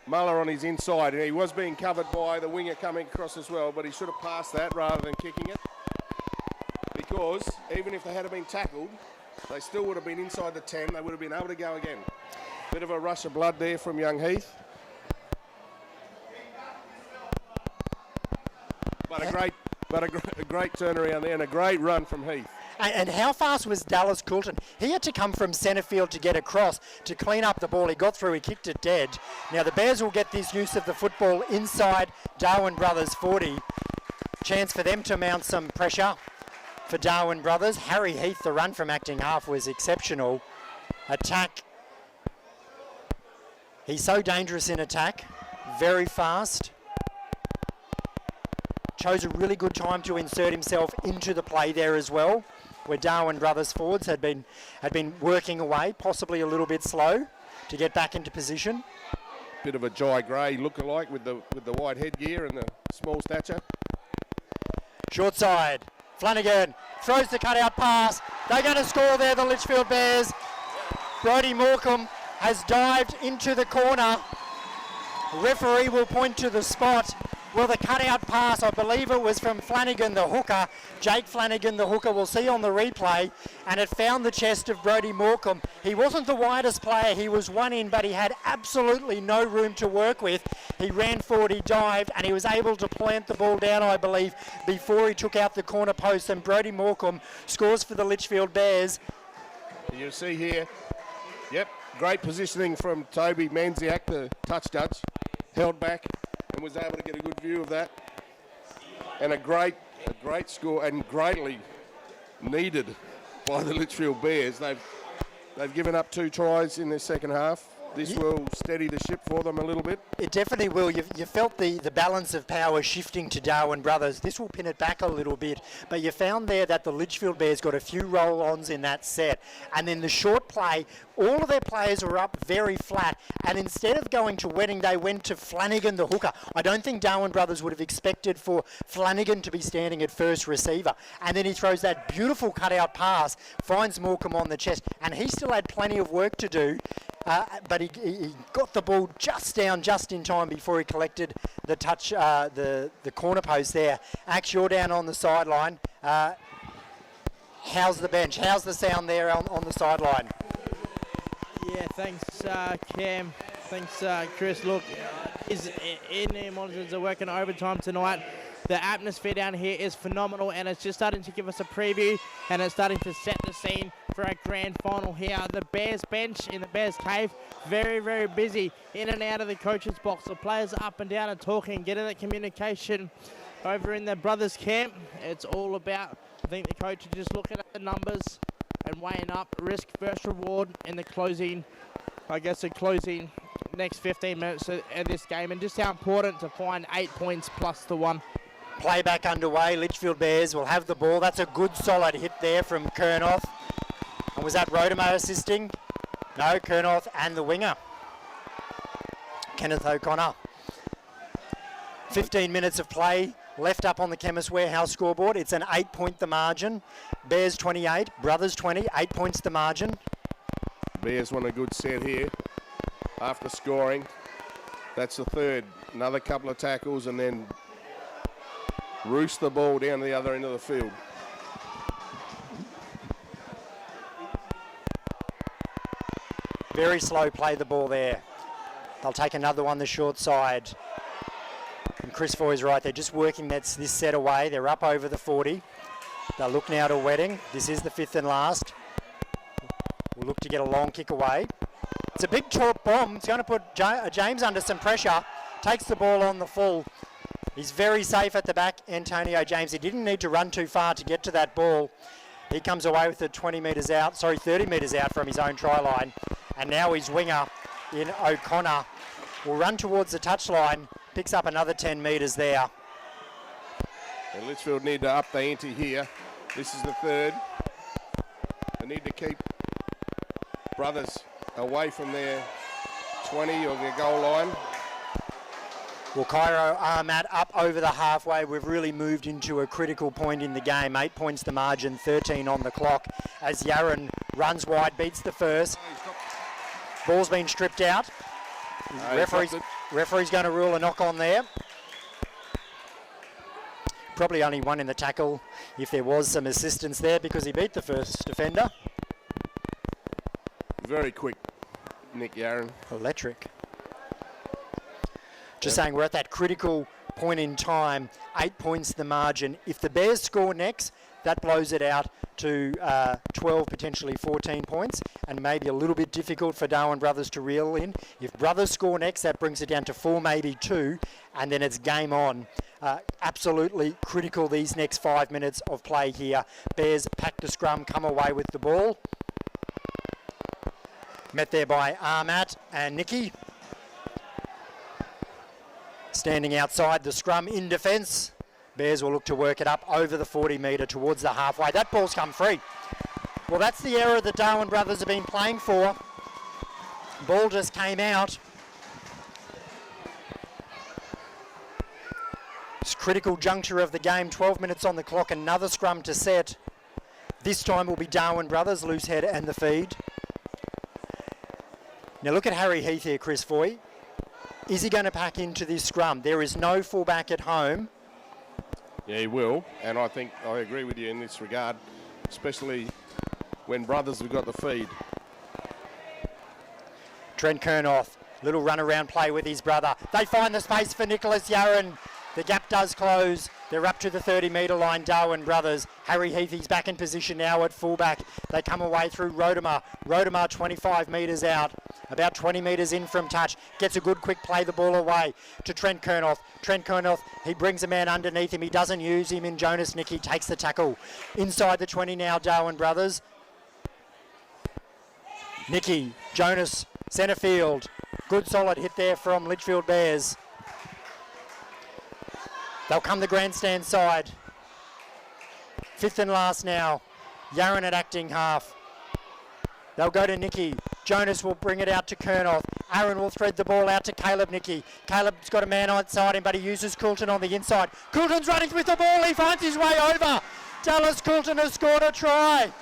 Muller on his inside, and he was being covered by the winger coming across as well, but he should have passed that rather than kicking it, because even if they had been tackled, they still would have been inside the 10. They would have been able to go again. Bit of a rush of blood there from young Heath, but a great turnaround there and a great run from Heath. And how fast was Dallas Coulton? He had to come from centre field to get across to clean up the ball. He got through, he kicked it dead. Now the Bears will get this use of the football inside Darwin Brothers 40. Chance for them to mount some pressure for Darwin Brothers. Harry Heath, the run from acting half was exceptional. Attack. He's so dangerous in attack. Very fast. Chose a really good time to insert himself into the play there as well, where Darwin Brothers forwards had been working away, possibly a little bit slow to get back into position. Bit of a Jai Gray look-alike with the white headgear and the small stature. Short side, Flanagan throws the cutout pass. They're going to score there, the Litchfield Bears. Brodie Morecambe has dived into the corner. Referee will point to the spot. Well, the cutout pass, I believe it was from Flanagan, the hooker. Jake Flanagan, the hooker, we'll see on the replay. And it found the chest of Brodie Morecambe. He wasn't the widest player. He was one in, but he had absolutely no room to work with. He ran forward, he dived, and he was able to plant the ball down, I believe, before he took out the corner post. And Brodie Morecambe scores for the Litchfield Bears. You see here, yep, great positioning from Toby Manziak, the touch judge. Held back and was able to get a good view of that. And a great score, and greatly needed by the Litchfield Bears. They've given up 2 tries in their second half. this will steady the ship for them a little bit. It definitely will. You felt the balance of power shifting to Darwin Brothers. This will pin it back a little bit, but you found there that the Litchfield Bears got a few roll-ons in that set, and then the short play, all of their players were up very flat, and instead of going to Wedding, they went to Flanagan, the hooker. I don't think Darwin Brothers would have expected for Flanagan to be standing at first receiver, and then he throws that beautiful cutout pass, finds Morecambe on the chest, and he still had plenty of work to do. But he got the ball just down just in time before he collected the touch, the corner post there. Axe, you're down on the sideline. How's the bench? How's the sound there on the sideline? Yeah, thanks, Cam. Thanks, Chris. Look, in Monitors are working overtime tonight. The atmosphere down here is phenomenal, and it's just starting to give us a preview, and it's starting to set the scene for our grand final here. The Bears bench in the Bears cave, very, very busy in and out of the coach's box. The players are up and down and talking, getting that communication over in the brothers camp. It's all about, I think the coach is just looking at the numbers and weighing up risk versus reward in the closing, next 15 minutes of this game, and just how important to find 8 points plus the 1. Playback underway. Litchfield Bears will have the ball. That's a good solid hit there from Kernoth. And was that Rodemer assisting? No, Kernoth and the winger, Kenneth O'Connor. 15 minutes of play left up on the Chemist Warehouse scoreboard. It's an 8-point the margin. Bears 28, Brothers 20, 8 points the margin. Bears want a good set here after scoring. That's the third. Another couple of tackles and then roost the ball down the other end of the field. Very slow play the ball there. They'll take another one the short side. And Chris Foy's right, they're just working this set away. They're up over the 40. They'll look now to Wedding. This is the 5th and last. We'll look to get a long kick away. It's a big chalk bomb. It's going to put James under some pressure. Takes the ball on the full. He's very safe at the back, Antonio James. He didn't need to run too far to get to that ball. He comes away with it 30 metres out from his own try line. And now his winger in O'Connor will run towards the touchline, picks up another 10 metres there. And Litchfield need to up the ante here. This is the third. They need to keep Brothers away from their 20 or their goal line. Well, Cairo Ahmad up over the halfway. We've really moved into a critical point in the game. 8 points the margin, 13 on the clock. As Yaron runs wide, beats the first. Ball's been stripped out. Referee's going to rule a knock on there. Probably only one in the tackle if there was some assistance there because he beat the first defender. Very quick, Nick Yaron. Electric. Just saying we're at that critical point in time. 8 points the margin. If the Bears score next, that blows it out to 12, potentially 14 points, and maybe a little bit difficult for Darwin Brothers to reel in. If Brothers score next, that brings it down to 4, maybe 2, and then it's game on. Absolutely critical these next 5 minutes of play here. Bears pack the scrum, come away with the ball. Met there by Ahmat and Nicky. Standing outside the scrum in defence. Bears will look to work it up over the 40 metre towards the halfway. That ball's come free. Well, that's the error that Darwin Brothers have been playing for. Ball just came out. It's critical juncture of the game. 12 minutes on the clock. Another scrum to set. This time will be Darwin Brothers, loose head and the feed. Now look at Harry Heath here, Chris Foy. Is he going to pack into this scrum? There is no fullback at home. Yeah, he will, and I think I agree with you in this regard, especially when Brothers have got the feed. Trent Kernoth, little run around play with his brother. They find the space for Nicholas Yaron. The gap does close. They're up to the 30 metre line, Darwin Brothers. Harry Heath back in position now at fullback. They come away through Rodemer. Rodemer 25 metres out. About 20 metres in from touch. Gets a good quick play the ball away to Trent Kernoth. Trent Kernoth, he brings a man underneath him. He doesn't use him in Jonas Nicky. Takes the tackle. Inside the 20 now, Darwin Brothers. Nicky, Jonas Centre field. Good solid hit there from Litchfield Bears. They'll come the grandstand side. Fifth and last now. Yarran at acting half. They'll go to Nicky. Jonas will bring it out to Kernoth. Aaron will thread the ball out to Caleb Nicky. Caleb's got a man outside him, but he uses Coulton on the inside. Coulton's running with the ball. He finds his way over. Dallas Coulton has scored a try.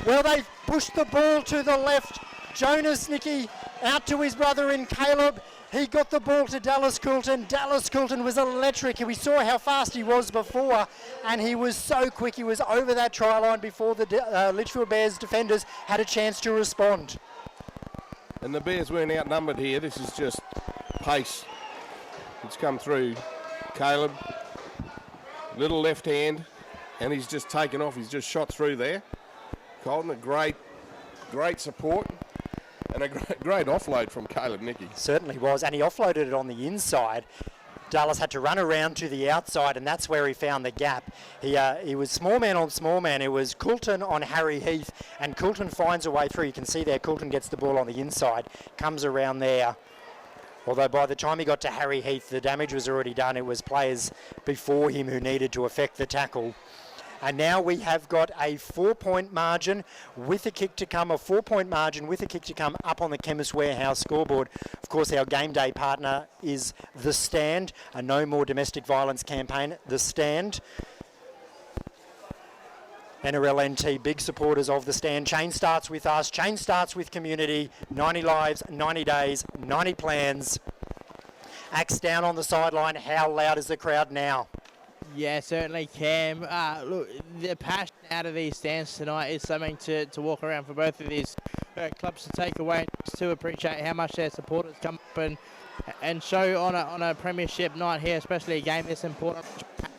Well, they've pushed the ball to the left. Jonas Nicky out to his brother in Caleb. He got the ball to Dallas Coulton. Dallas Coulton was electric. We saw how fast he was before, and he was so quick. He was over that try line before the Litchfield Bears defenders had a chance to respond. And the Bears weren't outnumbered here. This is just pace. It's come through. Caleb, little left hand, and he's just taken off. He's just shot through there. Colton, a great support. And a great offload from Caleb Nicky. Certainly was, and he offloaded it on the inside. Dallas had to run around to the outside, and that's where he found the gap. He was small man on small man. It was Coulton on Harry Heath, and Coulton finds a way through. You can see there, Coulton gets the ball on the inside, comes around there. Although by the time he got to Harry Heath, the damage was already done. It was players before him who needed to effect the tackle. And now we have got a 4-point margin with a kick to come, up on the Chemist Warehouse scoreboard. Of course, our game day partner is The Stand, a No More Domestic Violence campaign. The Stand. NRLNT, big supporters of The Stand. Change starts with us. Change starts with community. 90 lives, 90 days, 90 plans. Axe down on the sideline. How loud is the crowd now? Yeah, certainly, Cam. Look, the passion out of these stands tonight is something to walk around for both of these clubs to take away, to appreciate how much their supporters come up and show on a premiership night here, especially a game this important.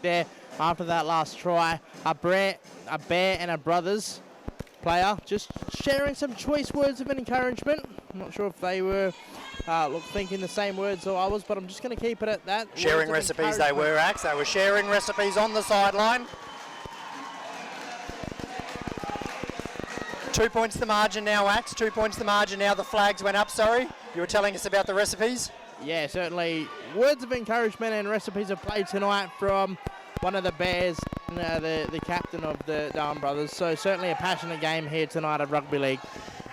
There after that last try, a Bear and a Brothers player just sharing some choice words of encouragement. I'm not sure if they were thinking the same words as I was, but I'm just going to keep it at that. Sharing recipes they were, Axe. They were sharing recipes on the sideline. 2 points the margin now, Axe. 2 points the margin now. The flags went up, sorry. You were telling us about the recipes? Yeah, certainly. Words of encouragement and recipes of play tonight from one of the Bears, and the captain of the Darwin Brothers. So certainly a passionate game here tonight at Rugby League.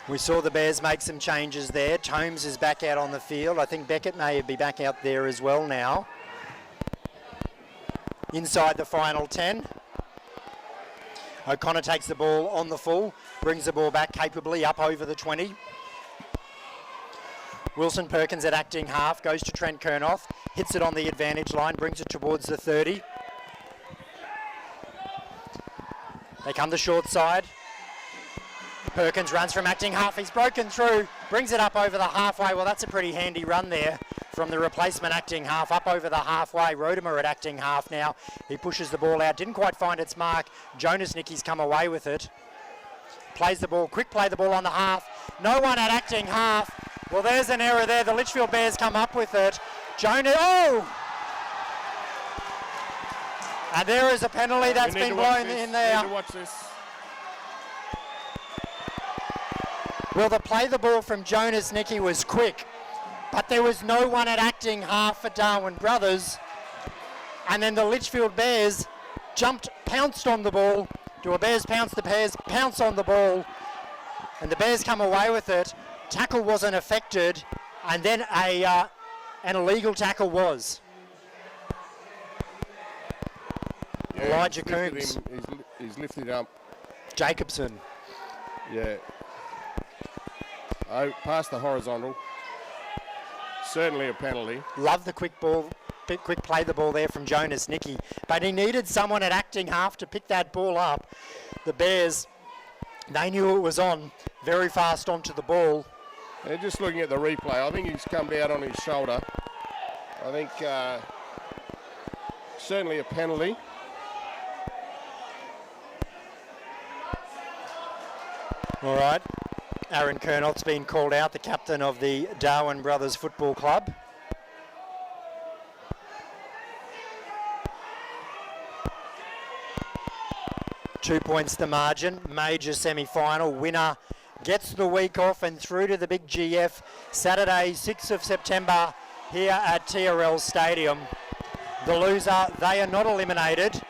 We saw the Bears make some changes there. Tomes is back out on the field. I think Beckett may be back out there as well now. Inside the final 10. O'Connor takes the ball on the full, brings the ball back capably up over the 20. Wilson Perkins at acting half, goes to Trent Kernoth, hits it on the advantage line, brings it towards the 30. They come the short side. Perkins runs from acting half. He's broken through, brings it up over the halfway. Well, that's a pretty handy run there from the replacement acting half up over the halfway. Rodimer at acting half now. He pushes the ball out. Didn't quite find its mark. Jonas Nicky's come away with it. Plays the ball. Quick play the ball on the half. No one at acting half. Well, there's an error there. The Litchfield Bears come up with it. Jonas. Oh! And there is a penalty that's been blown in there. We need to watch this. Well, the play the ball from Jonas Nicky was quick, but there was no one at acting half for Darwin Brothers. And then the Litchfield Bears pounced on the ball. Do a Bears pounce? The Bears pounce on the ball, and the Bears come away with it. Tackle wasn't affected, and then an illegal tackle was. Yeah, Elijah Coombs. He's lifted up. Jacobson. Yeah. Oh, past the horizontal. Certainly a penalty. Love the quick play the ball there from Jonas Nicky, but he needed someone at acting half to pick that ball up. The Bears, they knew it was on, very fast onto the ball. And just looking at the replay, I think he's come down on his shoulder. I think certainly a penalty. All right. Aaron Kernoth's been called out, the captain of the Darwin Brothers Football Club. $2 points the margin. Major semi-final. Winner gets the week off and through to the big GF Saturday, 6th of September here at TRL Stadium. The loser, they are not eliminated.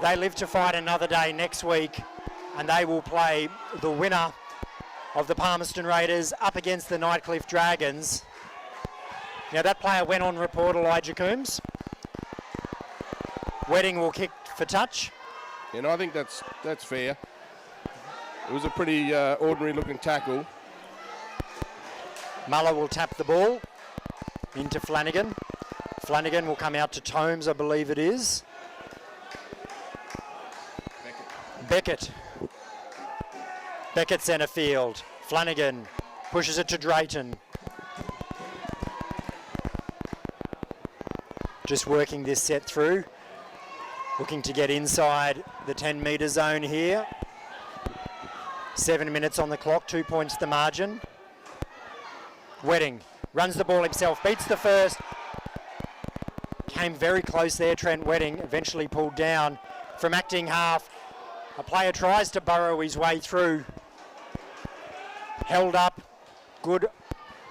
They live to fight another day next week, and they will play the winner of the Palmerston Raiders up against the Nightcliff Dragons. Now that player went on report, Elijah Coombs. Wedding will kick for touch. And I think that's fair. It was a pretty ordinary looking tackle. Muller will tap the ball into Flanagan. Flanagan will come out to Tomes, I believe it is. Beckett. Beckett centre field. Flanagan pushes it to Drayton. Just working this set through. Looking to get inside the 10 metre zone here. 7 minutes on the clock, 2 points the margin. Wedding runs the ball himself, beats the first. Came very close there, Trent Wedding, eventually pulled down from acting half. A player tries to burrow his way through. Held up, good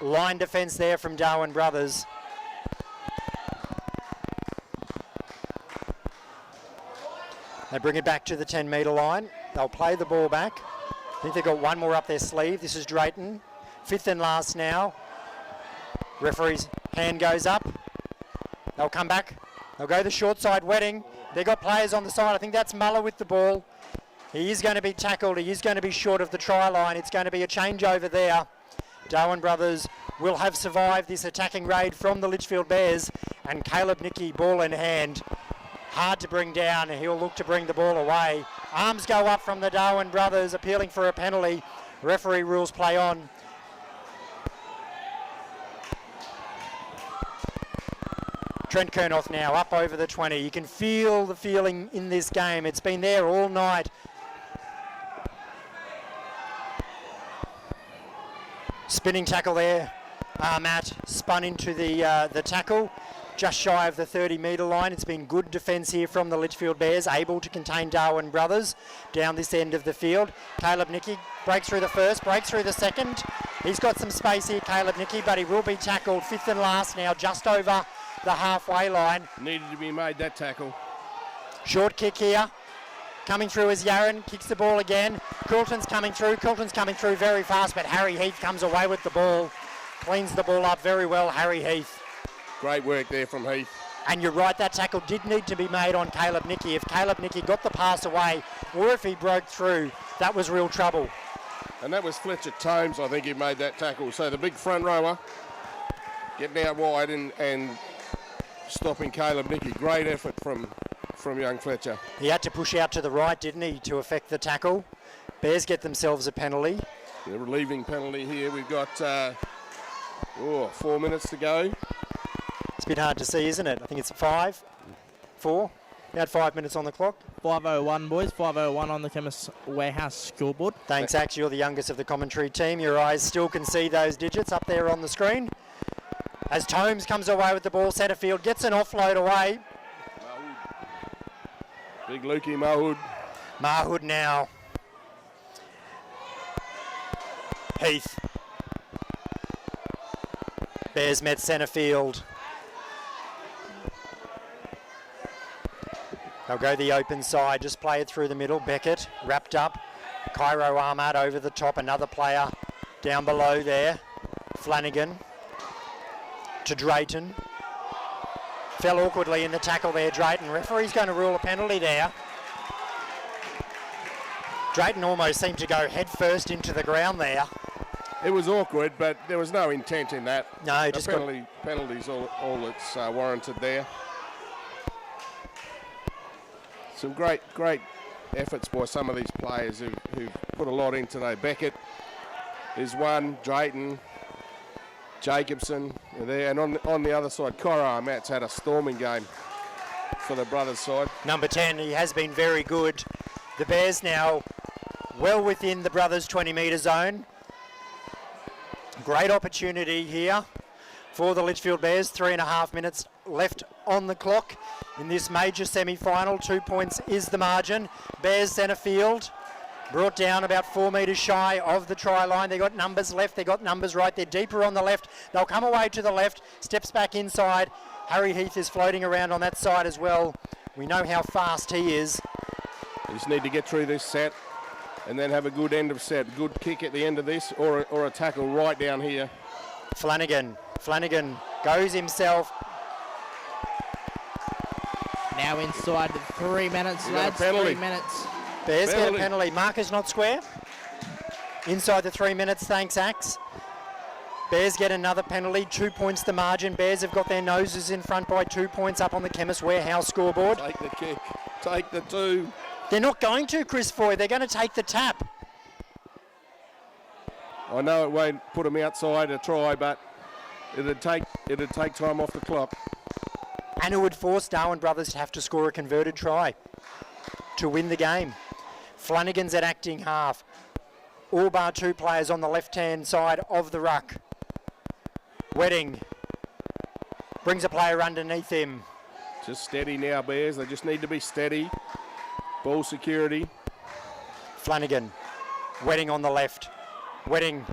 line defence there from Darwin Brothers. They bring it back to the 10 metre line. They'll play the ball back. I think they've got one more up their sleeve. This is Drayton. 5th and last now. Referee's hand goes up. They'll come back. They'll go the short side. Wedding. They've got players on the side. I think that's Muller with the ball. He is going to be tackled. He is going to be short of the try line. It's going to be a changeover there. Darwin Brothers will have survived this attacking raid from the Litchfield Bears. And Caleb Nicky, ball in hand. Hard to bring down. He'll look to bring the ball away. Arms go up from the Darwin Brothers, appealing for a penalty. Referee rules play on. Trent Kernoth now up over the 20. You can feel the feeling in this game. It's been there all night. Spinning tackle there. Matt spun into the tackle. Just shy of the 30 metre line. It's been good defence here from the Litchfield Bears, able to contain Darwin Brothers down this end of the field. Caleb Nicky breaks through the first, breaks through the second. He's got some space here, Caleb Nicky, but he will be tackled. 5th and last now, just over the halfway line. Needed to be made, that tackle. Short kick here. Coming through as Yaron kicks the ball again. Coulton's coming through very fast, but Harry Heath comes away with the ball. Cleans the ball up very well, Harry Heath. Great work there from Heath. And you're right, that tackle did need to be made on Caleb Nicky. If Caleb Nicky got the pass away, or if he broke through, that was real trouble. And that was Fletcher Tomes, I think, who made that tackle. So the big front rower getting out wide and stopping Caleb Nicky. Great effort from young Fletcher. He had to push out to the right, didn't he, to affect the tackle. Bears get themselves a penalty. The relieving penalty here. We've got 4 minutes to go. It's a bit hard to see, isn't it? I think it's 5, 4. We had 5 minutes on the clock. 5:01, boys. 5:01 on the Chemist Warehouse scoreboard. Thanks, Axe. You're the youngest of the commentary team. Your eyes still can see those digits up there on the screen. As Tomes comes away with the ball, centre field, gets an offload away. Big Lukey Mahood. Mahood now. Heath. Bears met centre field. They'll go the open side, just play it through the middle. Beckett wrapped up. Cairo Ahmad over the top, another player down below there. Flanagan to Drayton. Fell awkwardly in the tackle there, Drayton. Referee's going to rule a penalty there. Drayton almost seemed to go head first into the ground there. It was awkward, but there was no intent in that. No, just penalty's all that's warranted there. Some great efforts by some of these players who've put a lot in today. Beckett is one, Drayton, Jacobson are there, and on the other side, Cora Matt's had a storming game for the Brothers side. Number 10, he has been very good. The Bears now well within the Brothers 20 metre zone. Great opportunity here for the Litchfield Bears. 3.5 minutes left on the clock in this major semi-final. 2 points is the margin. Bears centre field. Brought down about 4 metres shy of the try line. They got numbers left, they got numbers right. They're deeper on the left. They'll come away to the left, steps back inside. Harry Heath is floating around on that side as well. We know how fast he is. You just need to get through this set and then have a good end of set. Good kick at the end of this or a tackle right down here. Flanagan goes himself. Now inside 3 minutes, We got a lads. penalty. 3 minutes. Bears get a Penalty. penalty. Marker's not square. Inside the 3 minutes, thanks, Axe. Bears get another penalty, 2 points the margin. Bears have got their noses in front by 2 points up on the Chemist Warehouse scoreboard. Take the kick. Take the 2. They're not going to, Chris Foy. They're going to take the tap. I know it won't put them outside a try, but it'd take time off the clock. And it would force Darwin Brothers to have to score a converted try to win the game. Flanagan's at acting half. All bar 2 players on the left-hand side of the ruck. Wedding brings a player underneath him. Just steady now, Bears. They just need to be steady. Ball security. Flanagan. Wedding on the left. Wedding.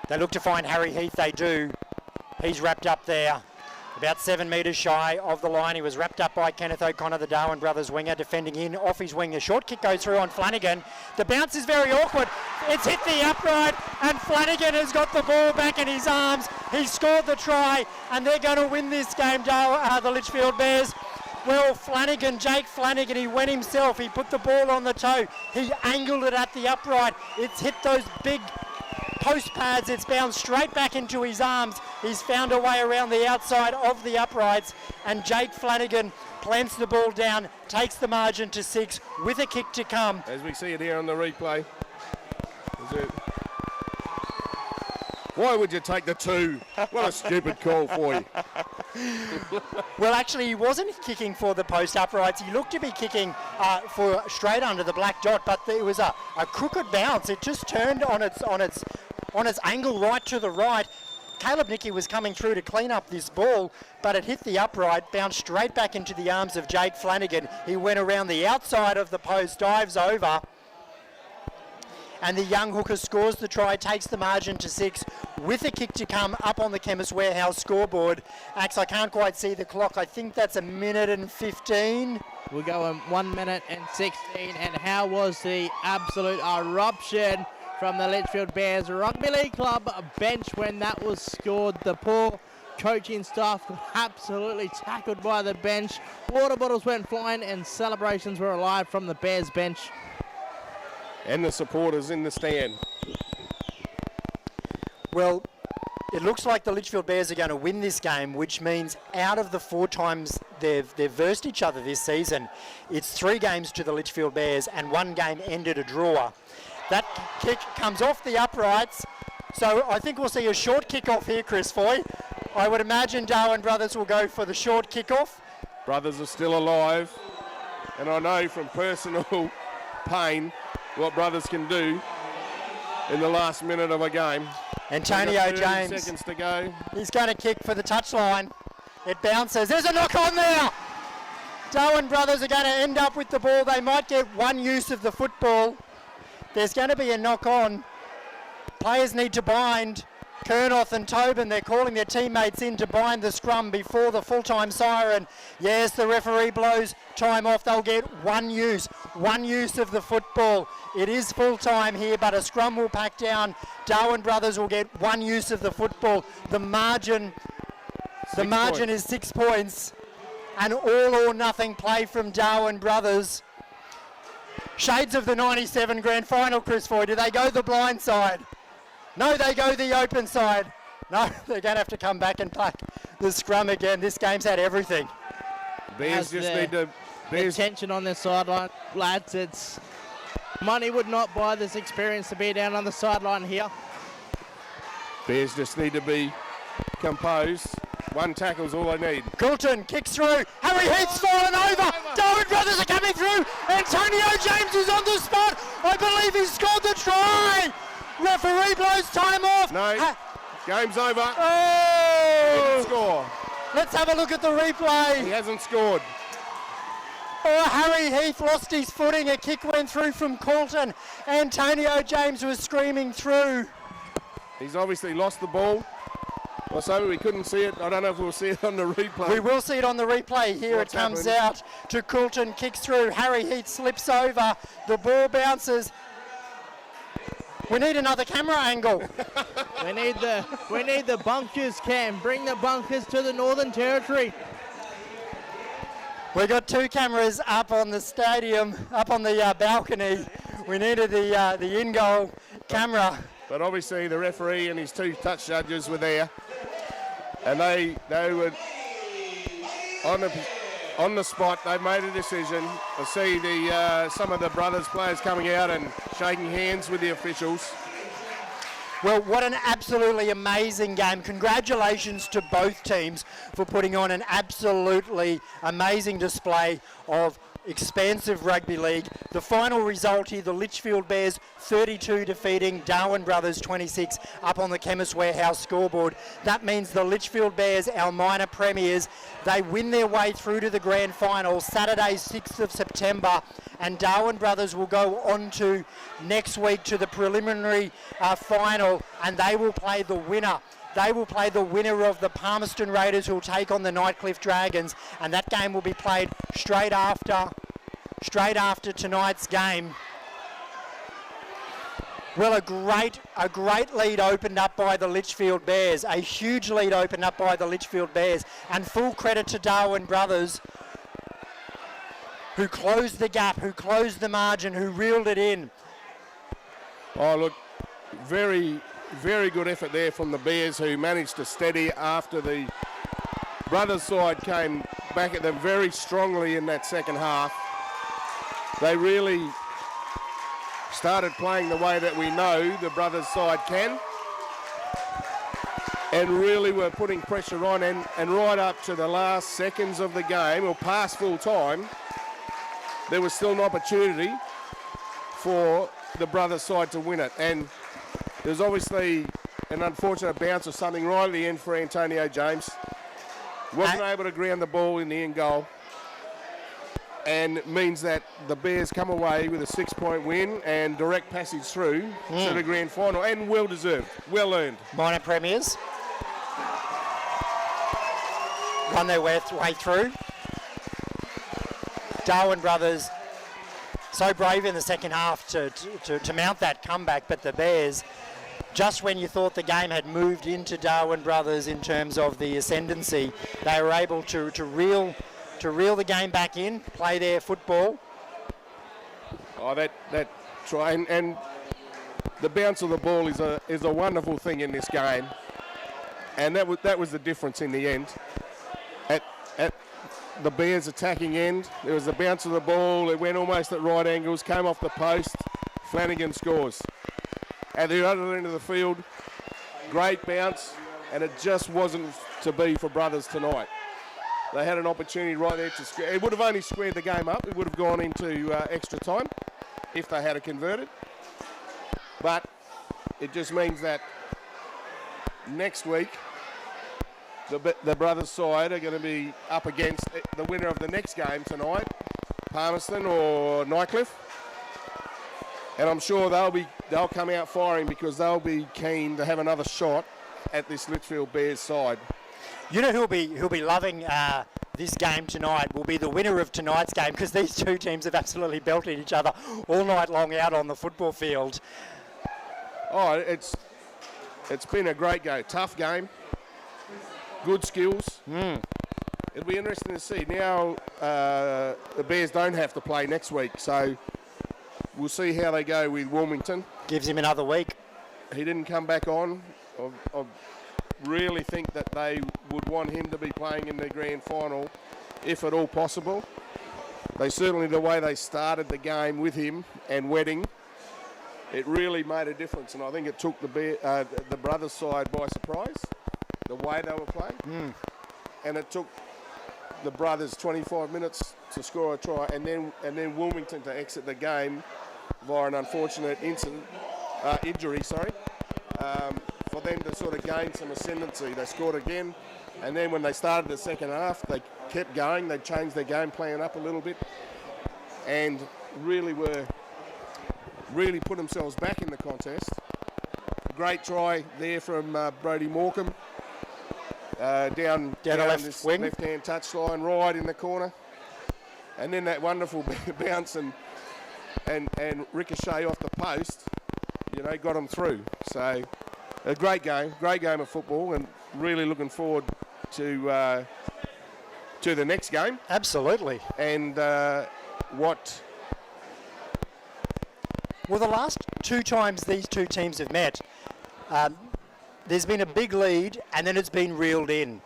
They look to find Harry Heath. They do. He's wrapped up there. About 7 metres shy of the line. He was wrapped up by Kenneth O'Connor, the Darwin Brothers winger, defending in off his wing. A short kick goes through on Flanagan. The bounce is very awkward. It's hit the upright, and Flanagan has got the ball back in his arms. He scored the try, and they're going to win this game, the Litchfield Bears. Well, Jake Flanagan, he went himself. He put the ball on the toe. He angled it at the upright. It's hit those big post pads. It's bounced straight back into his arms. He's found a way around the outside of the uprights, and Jake Flanagan plants the ball down, takes the margin to 6 with a kick to come. As we see it here on the replay. Why would you take the 2? What a stupid call for you. Well, actually, he wasn't kicking for the post uprights. He looked to be kicking for straight under the black dot, but it was a crooked bounce. It just turned on its angle right to the right. Caleb Nicky was coming through to clean up this ball, but it hit the upright, bounced straight back into the arms of Jake Flanagan. He went around the outside of the post, dives over, and the young hooker scores the try, takes the margin to 6 with a kick to come up on the Chemist Warehouse scoreboard. Axe, I can't quite see the clock. I think that's 1 minute and 15. We'll go on 1 minute and 16. And how was the absolute eruption from the Litchfield Bears Rugby League Club bench when that was scored? The poor coaching staff got absolutely tackled by the bench. Water bottles went flying and celebrations were alive from the Bears bench. And the supporters in the stand. Well, it looks like the Litchfield Bears are going to win this game, which means out of the 4 times they've versed each other this season, it's 3 games to the Litchfield Bears and 1 game ended a draw. That kick comes off the uprights, so I think we'll see a short kick-off here, Chris Foy. I would imagine Darwin Brothers will go for the short kick-off. Brothers are still alive, and I know from personal pain what Brothers can do in the last minute of a game. Antonio 30 James, seconds to go. he's going to kick for the touchline. It bounces. There's a knock on there. Darwin Brothers are going to end up with the ball. They might get 1 use of the football. There's going to be a knock on. Players need to bind. Kernoth and Tobin, they're calling their teammates in to bind the scrum before the full-time siren. Yes, the referee blows time off. They'll get 1 use of the football. It is full-time here, but a scrum will pack down. Darwin Brothers will get 1 use of the football. The margin is 6 points. An all or nothing play from Darwin Brothers. Shades of the 97 grand final, Chris Foy. Do they go the blind side? No, they go the open side. No, they're going to have to come back and play the scrum again. This game's had everything. Bears just need to... The tension on the sideline, lads, it's... Money would not buy this experience to be down on the sideline here. Bears just need to be composed. 1 tackle's all they need. Coulton kicks through. Harry Heath's fallen over. Darwin Brothers are coming through. Antonio James is on the spot. I believe he scored the try. Referee blows time off. No, game's over. Oh! Didn't score. Let's have a look at the replay. He hasn't scored. Oh, Harry Heath lost his footing. A kick went through from Coulton. Antonio James was screaming through. He's obviously lost the ball. Well, so we couldn't see it. I don't know if we'll see it on the replay. We will see it on the replay. Here What's it comes happened? out to Coulton, kicks through. Harry Heath slips over. The ball bounces. We need another camera angle. We need the bunkers, Cam. Bring the bunkers to the Northern Territory. We got 2 cameras up on the stadium, up on the balcony. We needed the in-goal camera. But obviously the referee and his 2 touch judges were there, and they were on the spot. They made a decision. I see some of the brothers players coming out and shaking hands with the officials. Well, what an absolutely amazing game. Congratulations to both teams for putting on an absolutely amazing display of expansive rugby league. The final result here, the Litchfield Bears 32 defeating Darwin Brothers 26 up on the Chemist Warehouse scoreboard. That means the Litchfield Bears, our minor premiers, they win their way through to the grand final Saturday 6th of September, and Darwin Brothers will go on to next week to the preliminary final, and they will play the winner. They will play the winner of the Palmerston Raiders, who will take on the Nightcliff Dragons, and that game will be played straight after tonight's game. Well, a great lead opened up by the Litchfield Bears, a huge lead opened up by the Litchfield Bears, and full credit to Darwin Brothers, who closed the gap, who closed the margin, who reeled it in. Oh, look, very, very good effort there from the Bears, who managed to steady after the Brothers side came back at them very strongly in that second half. They really started playing the way that we know the Brothers side can, and really were putting pressure on, and right up to the last seconds of the game, or past full time, there was still an opportunity for the Brothers side to win it. And there's obviously an unfortunate bounce or something right at the end for Antonio James. Wasn't able to ground the ball in the end goal, and it means that the Bears come away with a 6-point win and direct passage through to the grand final, and well deserved, well earned. Minor premiers won their way through. Darwin Brothers so brave in the second half to mount that comeback, but the Bears, just when you thought the game had moved into Darwin Brothers in terms of the ascendancy, they were able to reel the game back in, play their football. Oh, that try, and the bounce of the ball is a wonderful thing in this game, and that was the difference in the end. At the Bears attacking end, there was a bounce of the ball. It went almost at right angles, came off the post. Flanagan scores. At the other end of the field, great bounce, and it just wasn't to be for Brothers tonight. They had an opportunity right there to square. It would have only squared the game up. It would have gone into extra time if they had it converted. But it just means that next week, the Brothers side are going to be up against the winner of the next game tonight, Palmerston or Nightcliff. And I'm sure they'll come out firing, because they'll be keen to have another shot at this Litchfield Bears side. You know who'll be loving this game tonight will be the winner of tonight's game, because these two teams have absolutely belted each other all night long out on the football field. Oh, it's been a great game, tough game, good skills. It'll be interesting to see. Now the Bears don't have to play next week, so we'll see how they go with Wilmington. Gives him another week. He didn't come back on. I really think that they would want him to be playing in the grand final, if at all possible. They certainly, the way they started the game with him and Wedding, it really made a difference, and I think it took the Brothers side by surprise, the way they were playing. And it took the Brothers 25 minutes to score a try, and then Wilmington to exit the game via an unfortunate injury. For them to sort of gain some ascendancy. They scored again, and then when they started the second half, they kept going. They changed their game plan up a little bit, and really put themselves back in the contest. Great try there from Brodie Morecambe. Down the left wing. left-hand touchline, right in the corner. And then that wonderful bounce and ricochet off the post, got them through. So a great game of football, and really looking forward to the next game. Absolutely. And what... Well, the last two times these two teams have met, there's been a big lead and then it's been reeled in.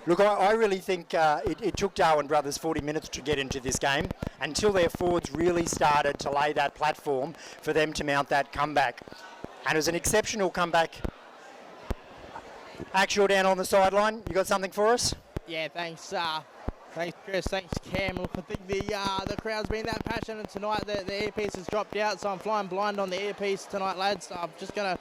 Look, I really think it took Darwin Brothers 40 minutes to get into this game until their forwards really started to lay that platform for them to mount that comeback. And it was an exceptional comeback. Axel down on the sideline, you got something for us? Yeah, thanks. Thanks, Chris. Thanks, Cam. Look, I think the crowd's been that passionate tonight. The earpiece has dropped out, so I'm flying blind on the earpiece tonight, lads. So I'm just gonna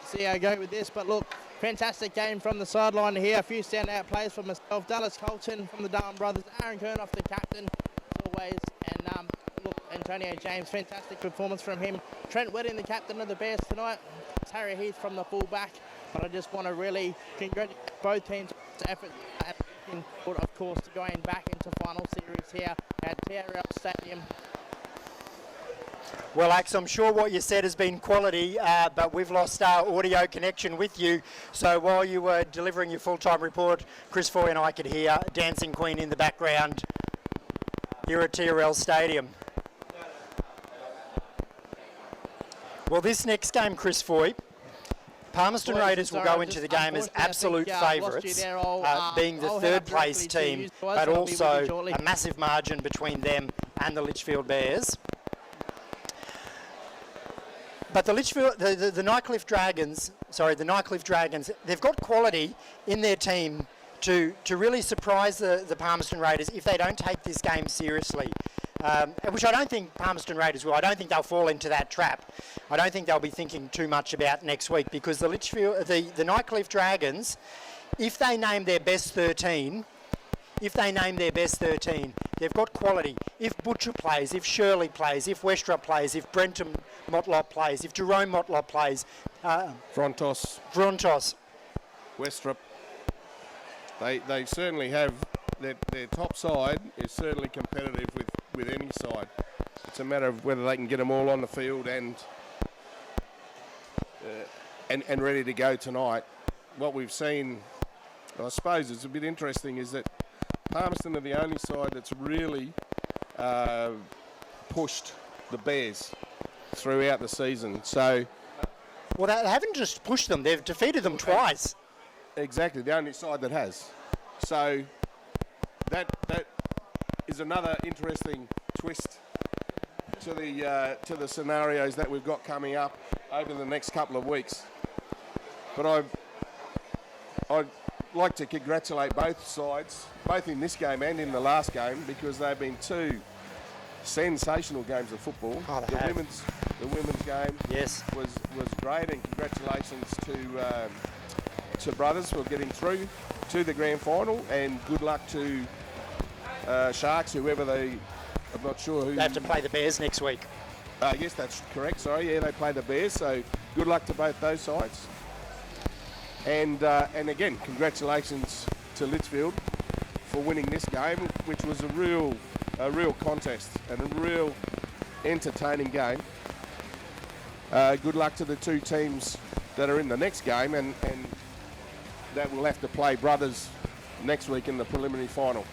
see how I go with this. But look, fantastic game from the sideline here. A few standout plays for myself. Dallas Colton from the Darwin Brothers. Aaron Kernoff, the captain, as always. And look, Antonio James, fantastic performance from him. Trent Wedding, the captain of the Bears tonight. It's Harry Heath from the fullback. But I just want to really congratulate both teams' effort. Of course, going back into final series here at TRL Stadium. Well, Ax, I'm sure what you said has been quality, but we've lost our audio connection with you. So while you were delivering your full-time report, Chris Foy and I could hear Dancing Queen in the background here at TRL Stadium. Well, this next game, Chris Foy, Palmerston Raiders will go into the game as absolute favourites, being the third place team, but also a massive margin between them and the Litchfield Bears. But the Nightcliff Dragons, they've got quality in their team to really surprise the Palmerston Raiders if they don't take this game seriously. Which I don't think Palmerston Raiders will. I don't think they'll fall into that trap. I don't think they'll be thinking too much about next week, because the Nightcliff Dragons, if they name their best 13, they've got quality. If Butcher plays, if Shirley plays, if Westrup plays, if Brenton Motlop plays, if Jerome Motlop plays, Frontos, Westrup, they certainly have. Their top side is certainly competitive with any side. It's a matter of whether they can get them all on the field and ready to go tonight. What we've seen, I suppose, is a bit interesting, is that Palmerston are the only side that's really pushed the Bears throughout the season. So, well, they haven't just pushed them; they've defeated them twice. Exactly, the only side that has. So. That is another interesting twist to the scenarios that we've got coming up over the next couple of weeks. But I'd like to congratulate both sides, both in this game and in the last game, because they've been two sensational games of football. Oh, the women's game, yes, was great, and congratulations to Brothers for getting through to the grand final, and good luck to Sharks, whoever I'm not sure who. They have to play the Bears next week. Yes, that's correct. Sorry, yeah, they play the Bears, so good luck to both those sides. And again, congratulations to Litchfield for winning this game, which was a real contest and a real entertaining game. Good luck to the two teams that are in the next game, and that will have to play Brothers next week in the preliminary final.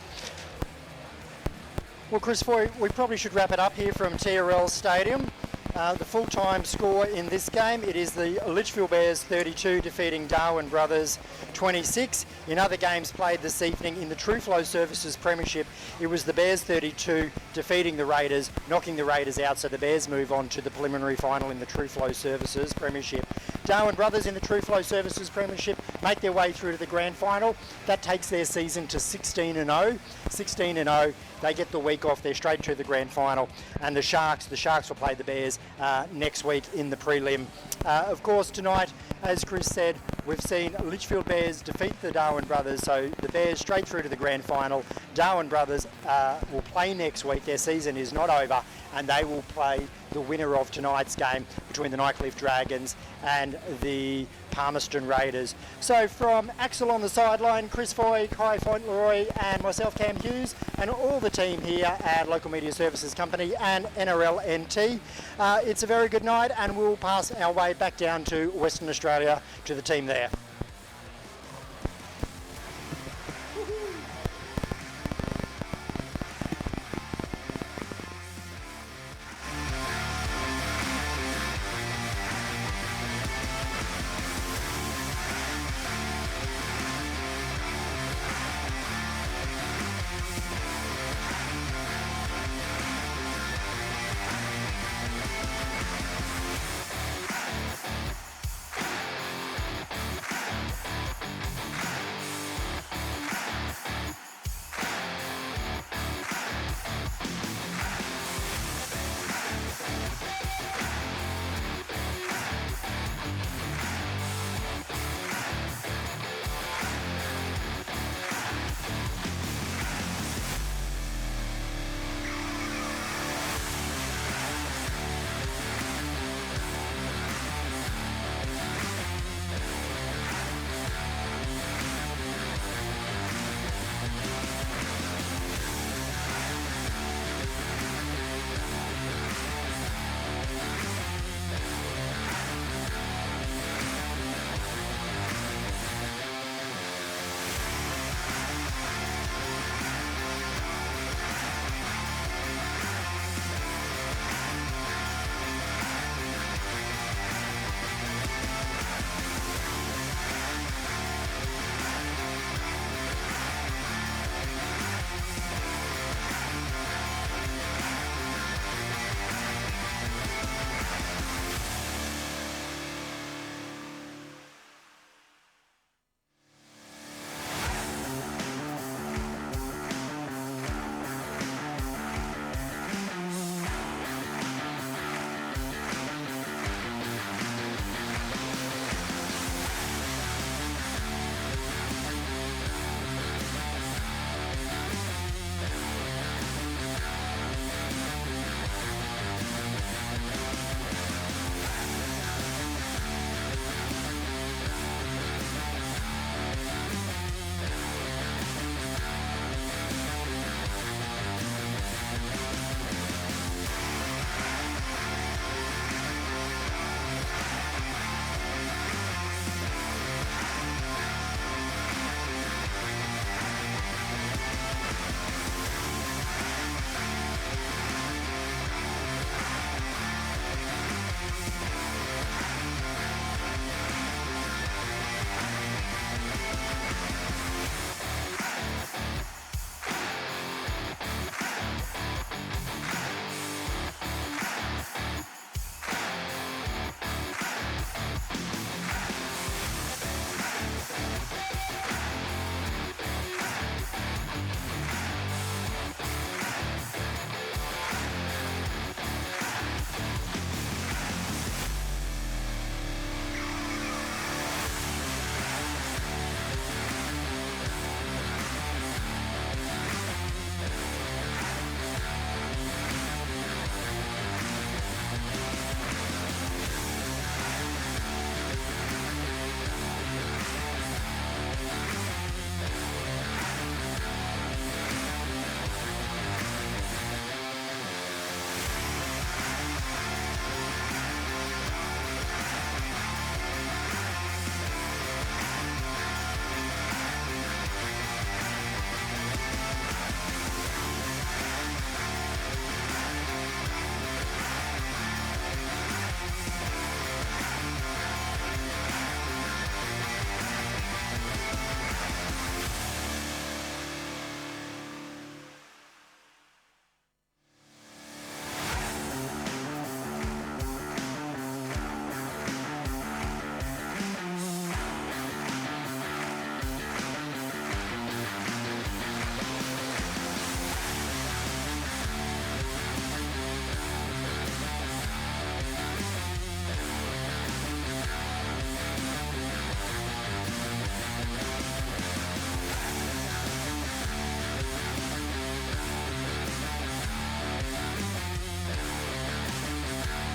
Well, Chris Foy, we probably should wrap it up here from TRL Stadium. The full-time score in this game, it is the Litchfield Bears 32 defeating Darwin Brothers 26. In other games played this evening in the Truflo Services Premiership, it was the Bears 32 defeating the Raiders, knocking the Raiders out, so the Bears move on to the preliminary final in the Truflo Services Premiership. Darwin Brothers in the True Flow Services Premiership make their way through to the grand final. That takes their season to 16-0. 16-0. They get the week off. They're straight to the grand final. And the Sharks will play the Bears next week in the prelim. Of course, tonight, as Chris said, we've seen Litchfield Bears defeat the Darwin Brothers, so the Bears straight through to the grand final. Darwin Brothers will play next week. Their season is not over, and they will play the winner of tonight's game between the Nightcliff Dragons and the Palmerston Raiders. So from Axel on the sideline, Chris Foy, Kai Fauntleroy and myself, Cam Hughes, and all the team here at Local Media Services Company and NRL NT, it's a very good night, and we'll pass our way back down to Western Australia to the team there.